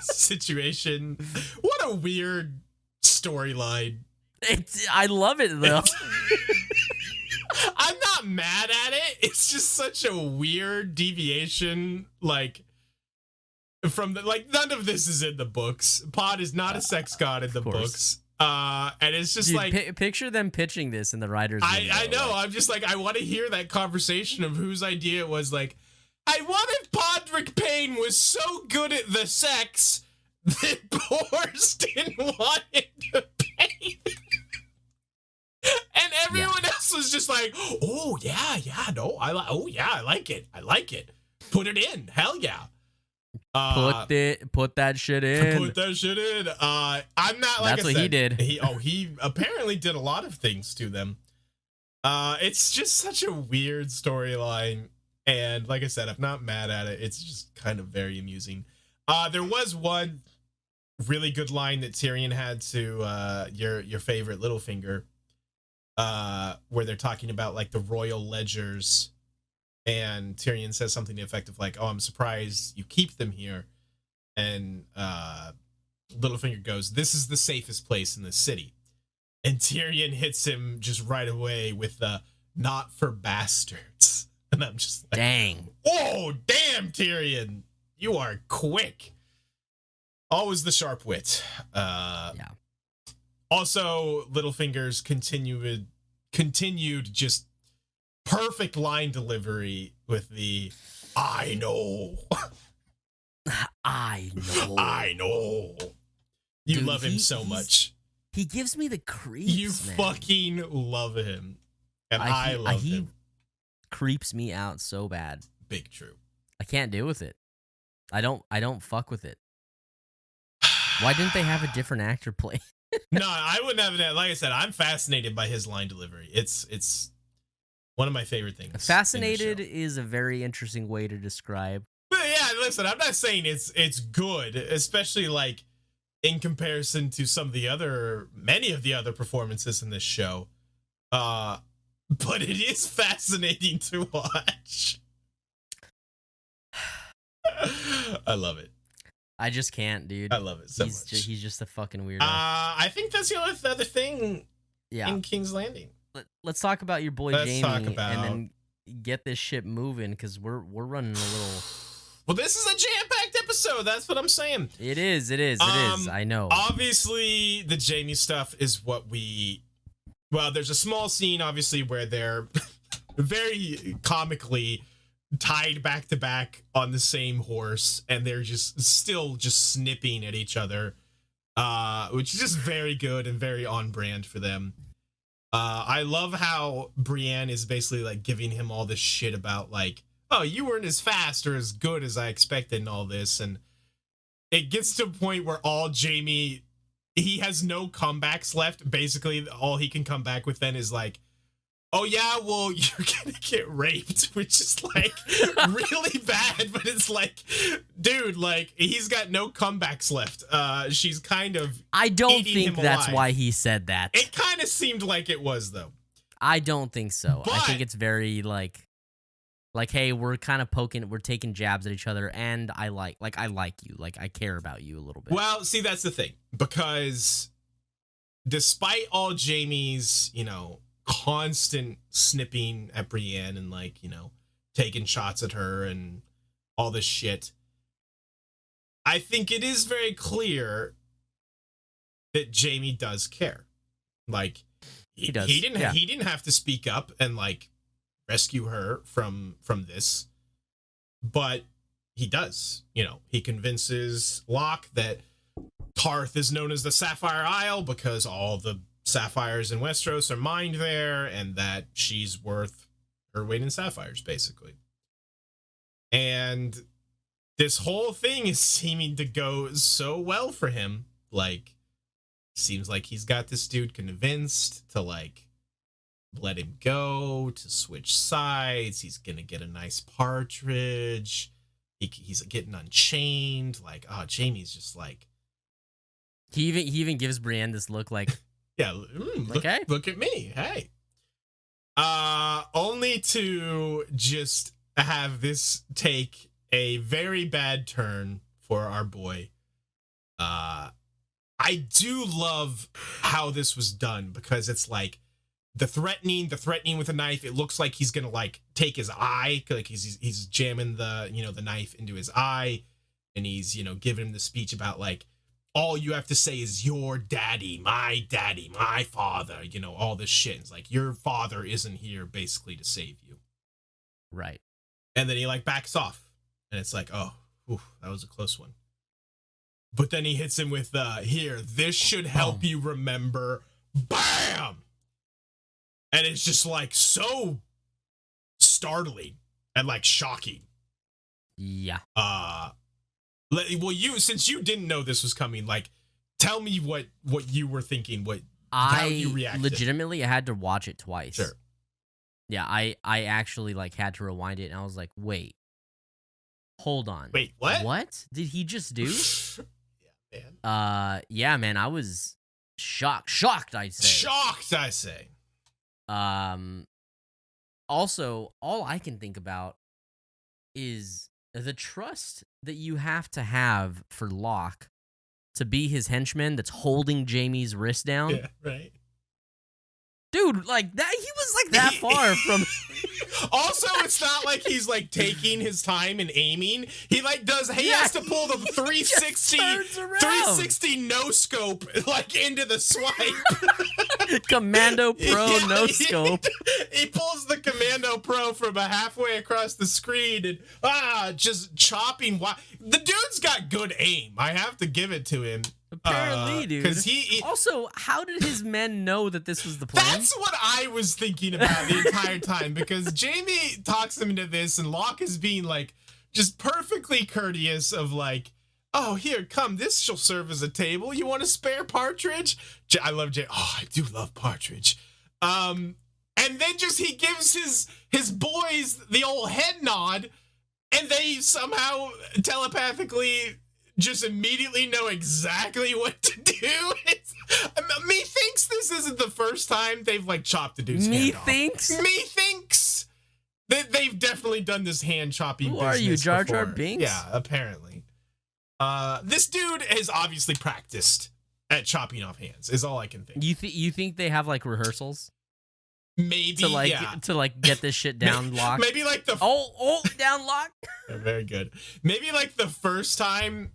situation. What a weird storyline. I love it though. I'm not mad at it. It's just such a weird deviation, like from the like none of this is in the books. Pod is not a sex god in the books. And it's just, dude, like picture them pitching this in the writers' room. I know. Like, I'm just like, I want to hear that conversation of whose idea it was. Like, what if Podrick Payne was so good at the sex that Bors didn't want him to pay? And everyone else was just like, oh yeah, no, I like it. Put it in, hell yeah. Put that shit in. Put that shit in. I'm not like that's what he did. He apparently did a lot of things to them. It's just such a weird storyline, and like I said, I'm not mad at it. It's just kind of very amusing. There was one really good line that Tyrion had to your favorite Littlefinger, where they're talking about like the royal ledgers. And Tyrion says something to the effect of like, "Oh, I'm surprised you keep them here." And Littlefinger goes, "This is the safest place in the city." And Tyrion hits him just right away with the "not for bastards." And I'm just like, dang. Oh, damn, Tyrion. You are quick. Always the sharp wit. Yeah. Also, Littlefinger's continued just perfect line delivery with the "I know." I know. You Dude, love him so much. He gives me the creeps. You man. Fucking love him. And I love him. He creeps me out so bad. Big true. I can't deal with it. I don't fuck with it. Why didn't they have a different actor play? No, I wouldn't have that. Like I said, I'm fascinated by his line delivery. It's one of my favorite things. Fascinated is a very interesting way to describe. But yeah, listen, I'm not saying it's good, especially like in comparison to many of the other performances in this show. But it is fascinating to watch. I love it. I just can't, dude. I love it so much. He's just a fucking weirdo. I think that's the only other thing in King's Landing. Let's talk about your boy Jaime and then get this shit moving because we're running a little. Well, this is a jam-packed episode. That's what I'm saying. It is. I know. Obviously, the Jaime stuff is what there's a small scene, obviously, where they're very comically tied back to back on the same horse, and they're still snipping at each other, which is just very good and very on brand for them. I love how Brienne is basically like giving him all this shit about like, oh, you weren't as fast or as good as I expected and all this. And it gets to a point where Jaime, he has no comebacks left. Basically, all he can come back with then is like, oh yeah, well, you're gonna get raped, which is like really bad, but it's like, dude, like he's got no comebacks left. She's kind of I don't think that's alive. Why he said that. It kind of seemed like it was though. I don't think so. But, I think it's very like, hey, we're kind of we're taking jabs at each other, and I like you, like I care about you a little bit. Well, see, that's the thing, because despite all Jaime's, constant snipping at Brienne and like, taking shots at her and all this shit, I think it is very clear that Jaime does care. Like he does. He didn't have to speak up and like rescue her from this, but he does. He convinces Locke that Tarth is known as the Sapphire Isle because all the sapphires in Westeros are mined there, and that she's worth her weight in sapphires, basically. And this whole thing is seeming to go so well for him. Like, seems like he's got this dude convinced to like let him go, to switch sides. He's gonna get a nice partridge. He's getting unchained. Like, oh, Jaime's just like He even gives Brienne this look like, yeah, okay, look at me, hey. Only to just have this take a very bad turn for our boy. I do love how this was done, because it's like the threatening with a knife. It looks like he's gonna like take his eye, like he's jamming the the knife into his eye, and he's giving him the speech about like, all you have to say is your daddy, my father, all this shit. It's like, your father isn't here basically to save you. Right. And then he like backs off, and it's like, oh, that was a close one. But then he hits him with here, this should help you remember. Bam! And it's just like so startling and like shocking. Yeah. Well, since you didn't know this was coming, like, tell me what you were thinking, how you reacted. Legitimately had to watch it twice. Sure. Yeah, I actually like had to rewind it, and I was like, wait, hold on. Wait, what? What did he just do? Yeah, man. Yeah, man, I was shocked, I'd say. Shocked, I say. Also, all I can think about is the trust that you have to have for Locke to be his henchman that's holding Jaime's wrist down. Yeah, right. Dude, like that, he was like that far from. Also, it's not like he's like taking his time and aiming. He like he has to pull the 360 no scope like into the swipe. Commando Pro no scope. He pulls the Commando Pro from a halfway across the screen and just chopping. The dude's got good aim. I have to give it to him. Apparently, dude. Because he also, how did his men know that this was the plan? That's what I was thinking about the entire time, because Jaime talks him into this, and Locke is being like just perfectly courteous of like, oh, here, come, this shall serve as a table. You want a spare partridge? I love Jaime. Oh, I do love partridge. And then just he gives his boys the old head nod, and they somehow telepathically just immediately know exactly what to do. Methinks this isn't the first time they've like chopped the dude's hand off. Methinks that they've definitely done this hand chopping. Who are you, Jar Jar before. Binks? Yeah, apparently. This dude has obviously practiced at chopping off hands. Is all I can think. You think they have like rehearsals? Maybe to like get this shit down, Locke. Maybe like the down, Locke. Yeah, very good. Maybe like the first time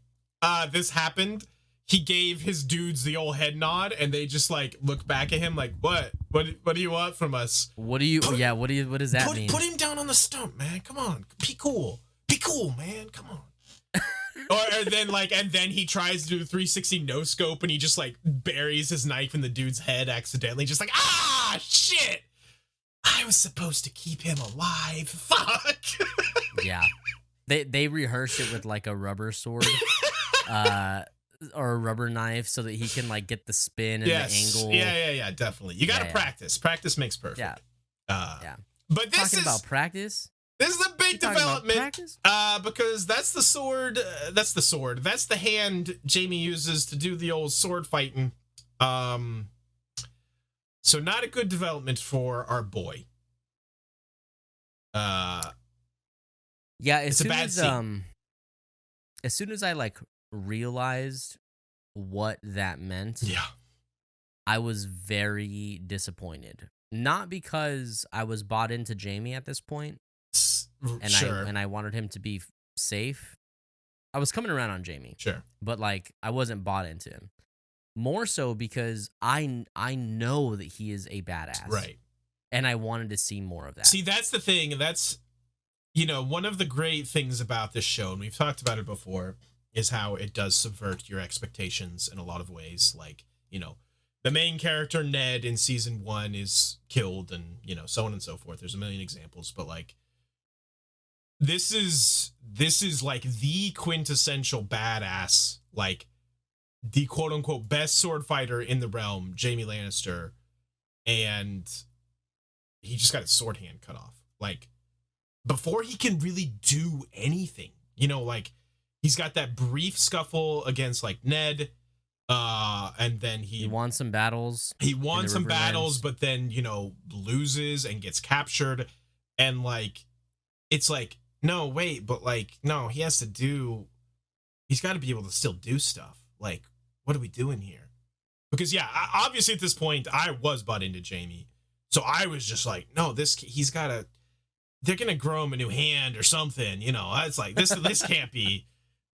this happened, he gave his dudes the old head nod, and they just like look back at him like, what do you want from us? What does that mean? Put him down on the stump, man. Come on, be cool, man. Come on. and then he tries to do the 360 no scope, and he just like buries his knife in the dude's head accidentally, just like, shit, I was supposed to keep him alive. Fuck. Yeah, they rehearsed it with like a rubber sword. Or a rubber knife, so that he can like get the spin and the angle. Yeah, definitely. You gotta practice. Practice makes perfect. Yeah. But this talking about practice. This is a big development. Because that's the sword. That's the hand Jaime uses to do the old sword fighting. So not a good development for our boy. Yeah, it's a bad scene. As soon as I like realized what that meant, I was very disappointed. Not because I was bought into Jaime at this point, and I wanted him to be safe. I was coming around on Jaime, but like I wasn't bought into him. More so because I know that he is a badass, right? And I wanted to see more of that. See, that's the thing, and that's one of the great things about this show, and we've talked about it before, is how it does subvert your expectations in a lot of ways. Like, the main character, Ned, in season 1 is killed, and, so on and so forth. There's a million examples, but like, this is like the quintessential badass, like the quote unquote best sword fighter in the realm, Jaime Lannister, and he just got his sword hand cut off. Like, before he can really do anything, like, he's got that brief scuffle against like Ned, And then He won some battles. He won some battles, Riverlands. but then, loses and gets captured. And like, it's like, no, wait, but like, no, he's got to be able to still do stuff. Like, what are we doing here? Because yeah, obviously at this point I was bought into Jaime. So I was just like, no, they're going to grow him a new hand or something. It's like, this can't be.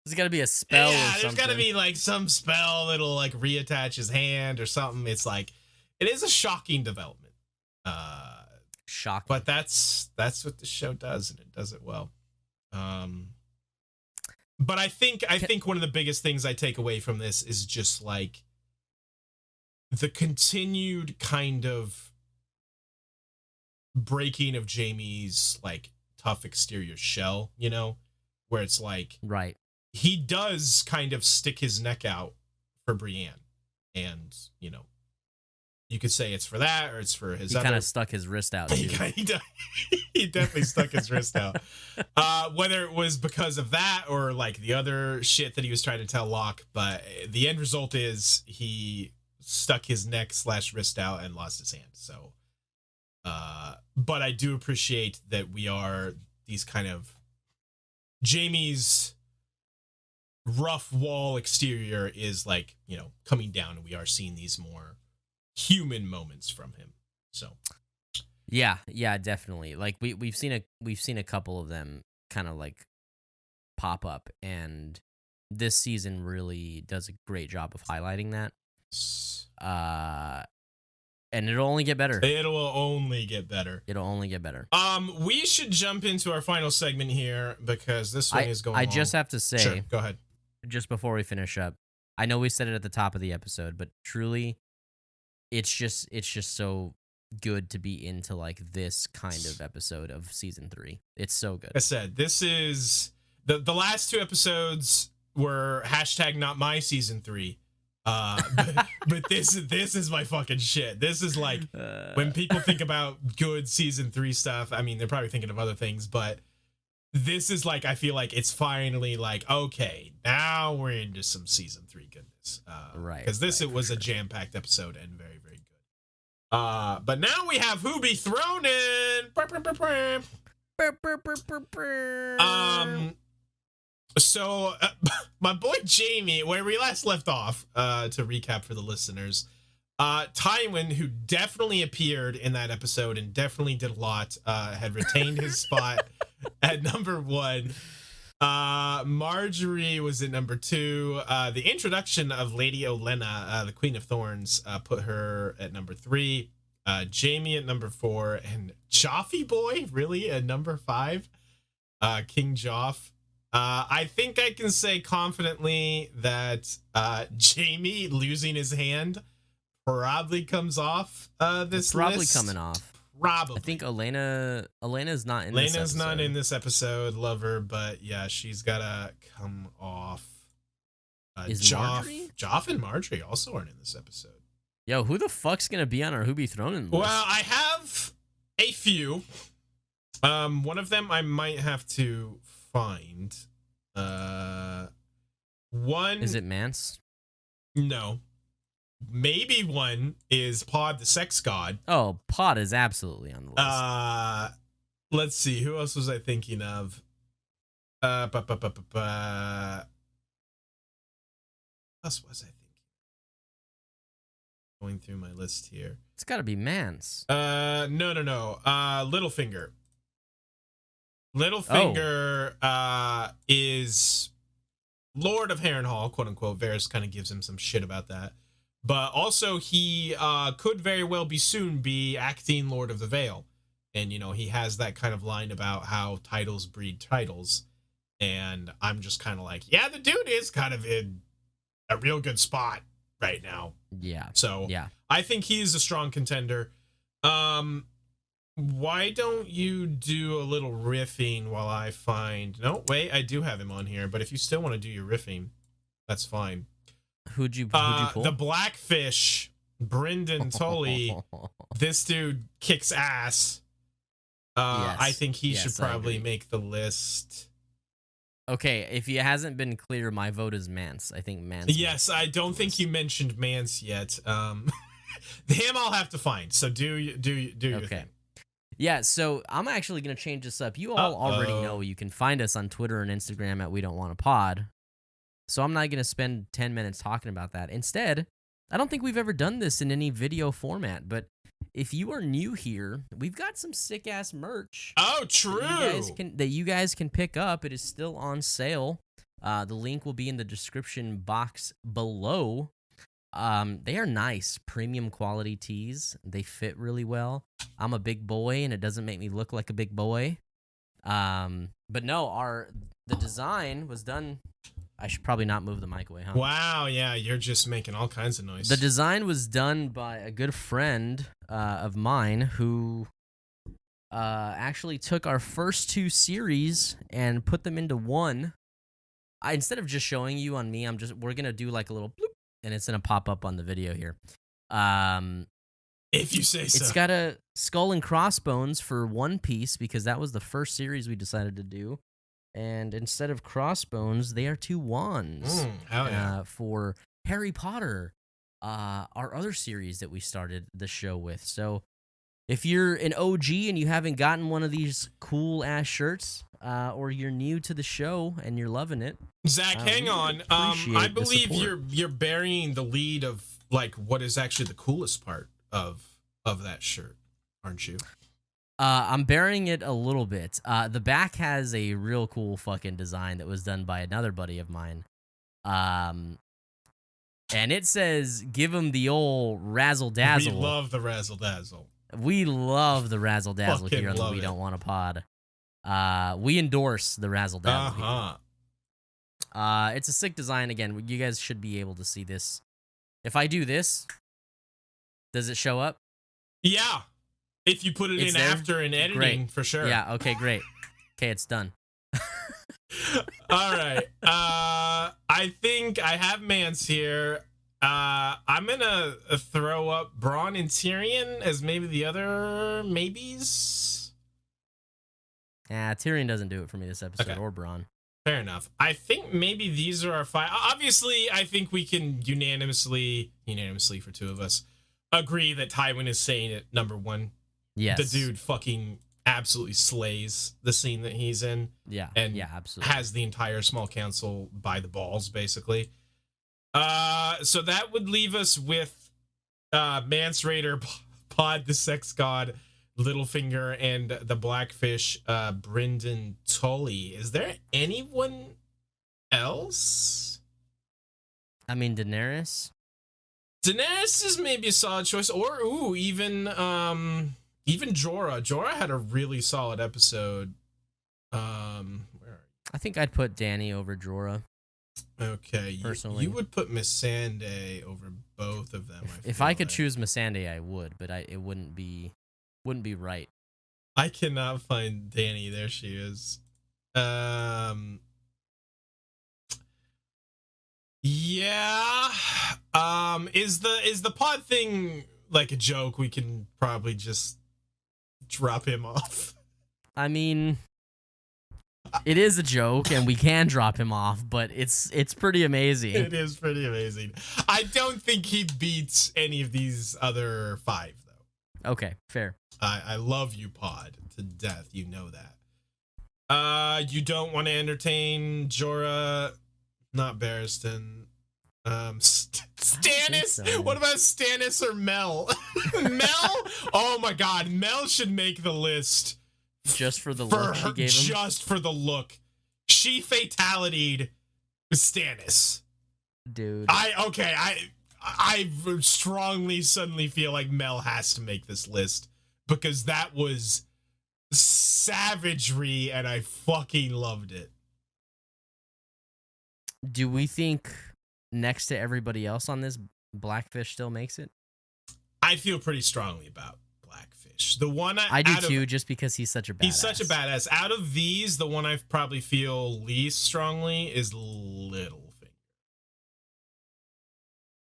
There's got to be a spell or something. There's got to be like some spell that'll like reattach his hand or something. It's like, it is a shocking development. Shocking. But that's what the show does, and it does it well. But I think one of the biggest things I take away from this is just like the continued kind of breaking of Jaime's like tough exterior shell, where it's like, right. He does kind of stick his neck out for Brienne, and you could say it's for that or it's for his. He kind of stuck his wrist out. Too. He definitely stuck his wrist out. Whether it was because of that or like the other shit that he was trying to tell Locke, but the end result is he stuck his neck / wrist out and lost his hand. So, but I do appreciate that we are these kind of Jaime's rough wall exterior is like, coming down, and we are seeing these more human moments from him. So yeah, definitely. Like we've seen a couple of them kind of like pop up, and this season really does a great job of highlighting that. And it'll only get better. It'll only get better. We should jump into our final segment here because this one is going I just have to say, sure, go ahead. Just before we finish up, I know we said it at the top of the episode, but truly, it's just so good to be into like this kind of episode of season 3. It's so good. I said this is the last 2 episodes were #not my season 3. But this is my fucking shit. This is like when people think about good season 3 stuff. I mean, they're probably thinking of other things, but this is like, I feel like it's finally like, okay, now we're into some season 3 goodness. Right. Because it was a jam-packed episode and very, very good. But now we have Who Be Thrown In. So my boy Jaime, where we last left off, to recap for the listeners, Tywin, who definitely appeared in that episode and definitely did a lot, had retained his spot at number 1. Marjorie was at number 2. The introduction of Lady Olenna, the Queen of Thorns, put her at number 3. Jaime at number 4, and Joffy boy really at number 5. King Joff. I think I can say confidently that Jaime losing his hand probably comes off this probably list. Coming off. Probably. I think Elena's not in this episode. Elena's not in this episode, love her, but yeah, she's gotta come off. Is Marjorie? Joff and Marjorie also aren't in this episode. Yo, who the fuck's gonna be on our Who Be Thrown In list? Well, I have a few. One of them I might have to find. One is it Mance? No. Maybe one is Pod the Sex God. Oh, Pod is absolutely on the list. Let's see, who else was I thinking of? Who else was I thinking? Going through my list here. It's gotta be Mance. No. Littlefinger. Littlefinger is Lord of Harrenhal, quote unquote. Varys kind of gives him some shit about that. But also he could very well soon be acting Lord of the Vale. And, he has that kind of line about how titles breed titles. And I'm just kind of like, yeah, the dude is kind of in a real good spot right now. Yeah. So yeah, I think he's a strong contender. Why don't you do a little riffing while I find... No, wait, I do have him on here. But if you still want to do your riffing, that's fine. Who'd you pull? The Blackfish, Brynden Tully. This dude kicks ass. Yes. I think he should probably make the list. Okay, if it hasn't been clear, my vote is Mance. I think Mance. Yes, I don't think you mentioned Mance yet. Him I'll have to find. So do your thing. Yeah, so I'm actually gonna change this up. You all already know you can find us on Twitter and Instagram at We Don't Want a Pod. So I'm not gonna spend 10 minutes talking about that. Instead, I don't think we've ever done this in any video format, but if you are new here, we've got some sick ass merch. Oh, true. That you guys can pick up. It is still on sale. The link will be in the description box below. They are nice, premium quality tees. They fit really well. I'm a big boy, and it doesn't make me look like a big boy. But no, the design was done. I should probably not move the mic away, huh? Wow, yeah, you're just making all kinds of noise. The design was done by a good friend of mine who actually took our first 2 series and put them into one. Instead of just showing you on me, we're gonna do like a little bloop, and it's gonna pop up on the video here. If you say so. It's got a skull and crossbones for one piece because that was the first series we decided to do. And instead of crossbones, they are 2 wands. Hell yeah. For Harry Potter, our other series that we started the show with. So if you're an OG and you haven't gotten one of these cool ass shirts, or you're new to the show and you're loving it, Zach, hang on. I believe you're burying the lead of like what is actually the coolest part of that shirt, aren't you? I'm burying it a little bit. The back has a real cool fucking design that was done by another buddy of mine. And it says, "Give him the old razzle dazzle." We love the razzle dazzle. We love the razzle dazzle here on the We Don't Want a Pod. We endorse the razzle dazzle. It's a sick design. Again, you guys should be able to see this. If I do this, does it show up? Yeah. If you put it in there after an editing, great. For sure. Yeah, okay, great. Okay, it's done. All right. I think I have Mance here. I'm going to throw up Bronn and Tyrion as maybe the other maybes. Yeah, Tyrion doesn't do it for me this episode, or Bronn. Fair enough. I think maybe these are our 5. Obviously, I think we can unanimously for 2 of us, agree that Tywin is saying it number 1. Yes. The dude fucking absolutely slays the scene that he's in. Yeah. And absolutely. has the entire small council by the balls, basically. So that would leave us with Mance Rayder, Pod the Sex God, Littlefinger, and the Blackfish, Brynden Tully. Is there anyone else? I mean, Daenerys? Daenerys is maybe a solid choice. Or, even Jorah. Jorah had a really solid episode. Where are you? I think I'd put Dany over Jorah. Okay, personally, you would put Missandei over both of them. If I could choose Missandei, I would, but it wouldn't be right. I cannot find Dany. There she is. Yeah. Is the pod thing like a joke? We can probably just drop him off. I mean, it is a joke, and we can drop him off, but it's pretty amazing. It is pretty amazing. I don't think he beats any of these other 5, though. Okay, fair. I love you, Pod, to death. You know that. You don't want to entertain Jorah, not Barristan. Stannis. So. What about Stannis or Mel? Mel? Oh my God, Mel should make the list. Just for the look she gave him? Just for the look. She fatality'd Stannis. Dude. I strongly suddenly feel like Mel has to make this list because that was savagery and I fucking loved it. Do we think next to everybody else on this, Blackfish still makes it? I feel pretty strongly about Blackfish. The one I do too, just because he's such a badass. He's such a badass. Out of these, the one I probably feel least strongly is Littlefinger.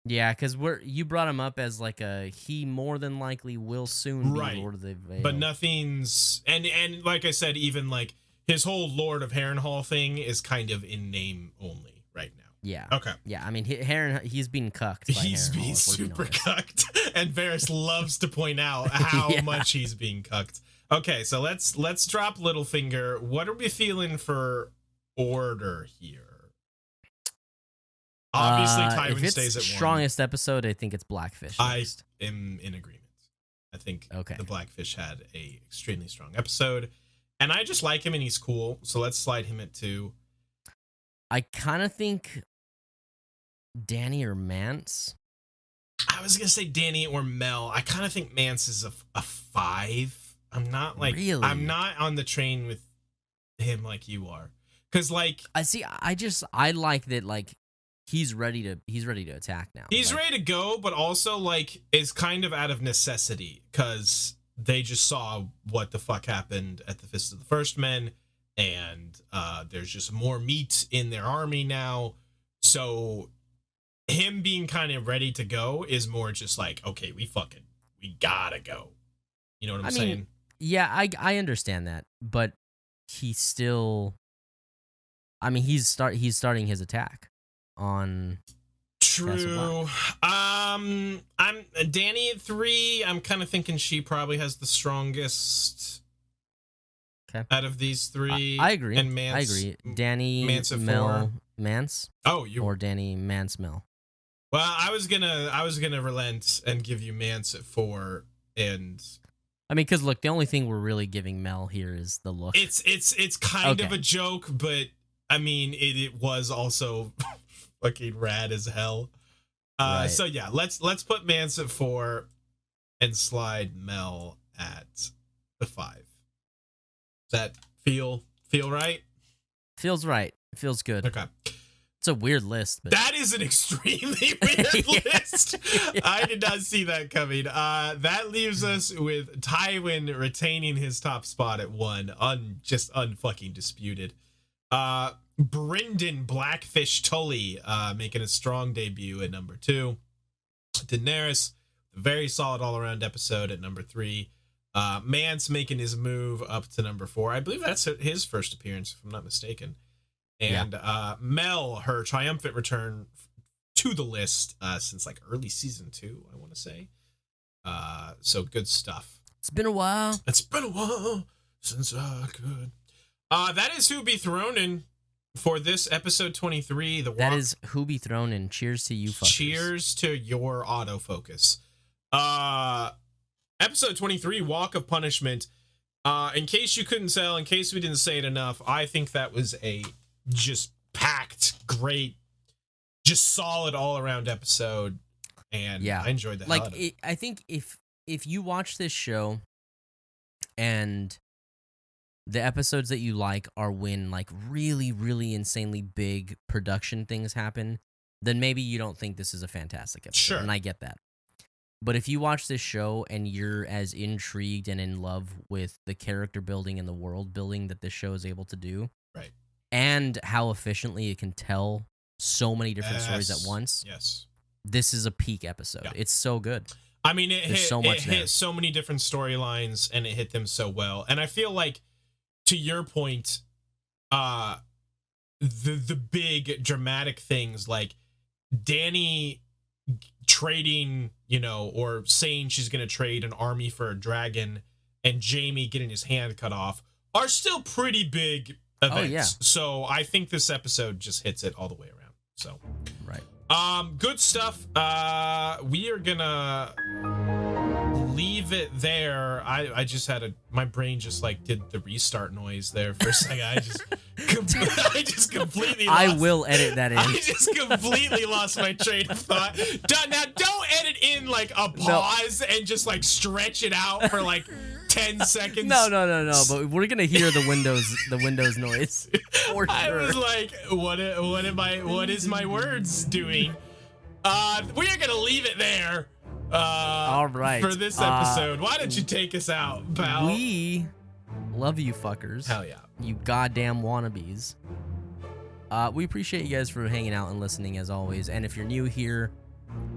Yeah, because you brought him up as like he more than likely will soon be Lord of the Vale. But nothing's and like I said, even like his whole Lord of Harrenhal thing is kind of in name only right now. Yeah. Okay. Yeah, I mean, he's being cucked. By He's Harrenhal, being if we're being super honest. cucked, and Varys loves to point out how Yeah. much he's being cucked. Okay, so let's drop Littlefinger. What are we feeling for order here? Obviously, Tywin if it's stays at strongest episode, I think it's Blackfish. Next. I am in agreement. I think Okay. the Blackfish had a extremely strong episode, and I just like him and he's cool. So let's slide him at 2. I kind of think Danny or Mance. I was gonna say Danny or Mel. I kind of think Mance is a 5. I'm not like Really? I'm not on the train with him like you are, because like I like that, like he's ready to attack now. he's Like, ready to go, but also like is kind of out of necessity because they just saw what the fuck happened at the Fist of the First Men, and there's just more meat in their army now. So him being kind of ready to go is more just like, okay, we gotta go. You know what I'm saying? Yeah, I understand that, but he's still. I mean, he's starting his attack on. True. I'm Danny at 3. I'm kind of thinking she probably has the strongest. Okay. Out of these 3, I agree. And Mance, I agree. Danny, Mance at Mel, 4. Mance. Oh, you. Or Danny, Mance, Mel. Well, I was gonna relent and give you Mance at 4, and I mean, because look, the only thing we're really giving Mel here is the look. it's kind of a joke, but I mean it was also fucking rad as hell. Right. So yeah, let's put Mance at 4 and slide Mel at the 5. Does that feel right? Feels right. Feels good. Okay. It's a weird list, but That is an extremely weird Yeah. list. I did not see that coming. That leaves us with Tywin retaining his top spot at 1, just unfucking disputed. Brynden Blackfish Tully making a strong debut at number 2. Daenerys, a very solid all-around episode at number 3. Mance making his move up to number 4. I believe that's his first appearance, if I'm not mistaken. And Mel, her triumphant return to the list since like early season 2, I want to say. So good stuff. it's been a while. It's been a while since I could. That is who be thrown in for this episode 23. That is who be thrown in. Cheers to you, fuckers. Cheers to your autofocus. Episode 23, Walk of Punishment. In case you couldn't tell, in case we didn't say it enough, I think that was a just packed, great, just solid all-around episode, and I enjoyed that. Like, I think if you watch this show and the episodes that you like are when like really, really insanely big production things happen, then maybe you don't think this is a fantastic episode. Sure. And I get that. But if you watch this show and you're as intrigued and in love with the character building and the world building that this show is able to do, right, and how efficiently it can tell so many different stories at once, this is a peak episode. Yeah. It's so good. I mean, it hit so many different storylines, and it hit them so well. And I feel like, to your point, the big dramatic things like Dany trading, or saying she's going to trade an army for a dragon, and Jaime getting his hand cut off are still pretty big events. Oh, yeah. So I think this episode just hits it all the way around. So right. Good stuff. We are gonna leave it there. I just had my brain just like did the restart noise there for a second. I just completely lost, I will edit that in. I just completely lost my train of thought. Now don't edit in like a pause and just like stretch it out for like 10 seconds. No. But we're gonna hear the Windows noise for sure. I was like, what is my words doing? We are gonna leave it there. All right. For this episode, why don't you take us out, pal? We love you, fuckers. Hell yeah. You goddamn wannabes. We appreciate you guys for hanging out and listening as always. And if you're new here,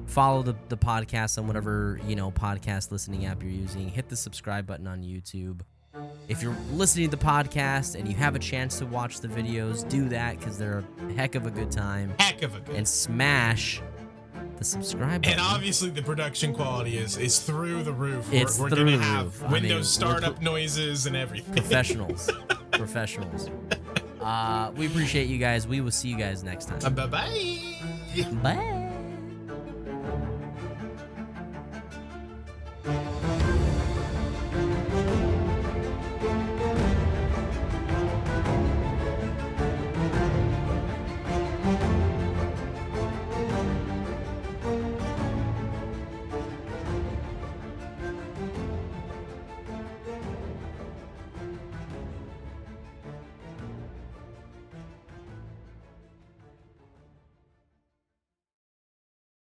follow the podcast on whatever podcast listening app you're using. Hit the subscribe button on YouTube. If you're listening to the podcast and you have a chance to watch the videos, do that because they're a heck of a good time. Heck of a good. And smash the subscribe button. And obviously the production quality is through the roof. It's we're through gonna the have roof. Windows startup noises and everything. Professionals. Professionals. We appreciate you guys. We will see you guys next time. Bye-bye. Bye.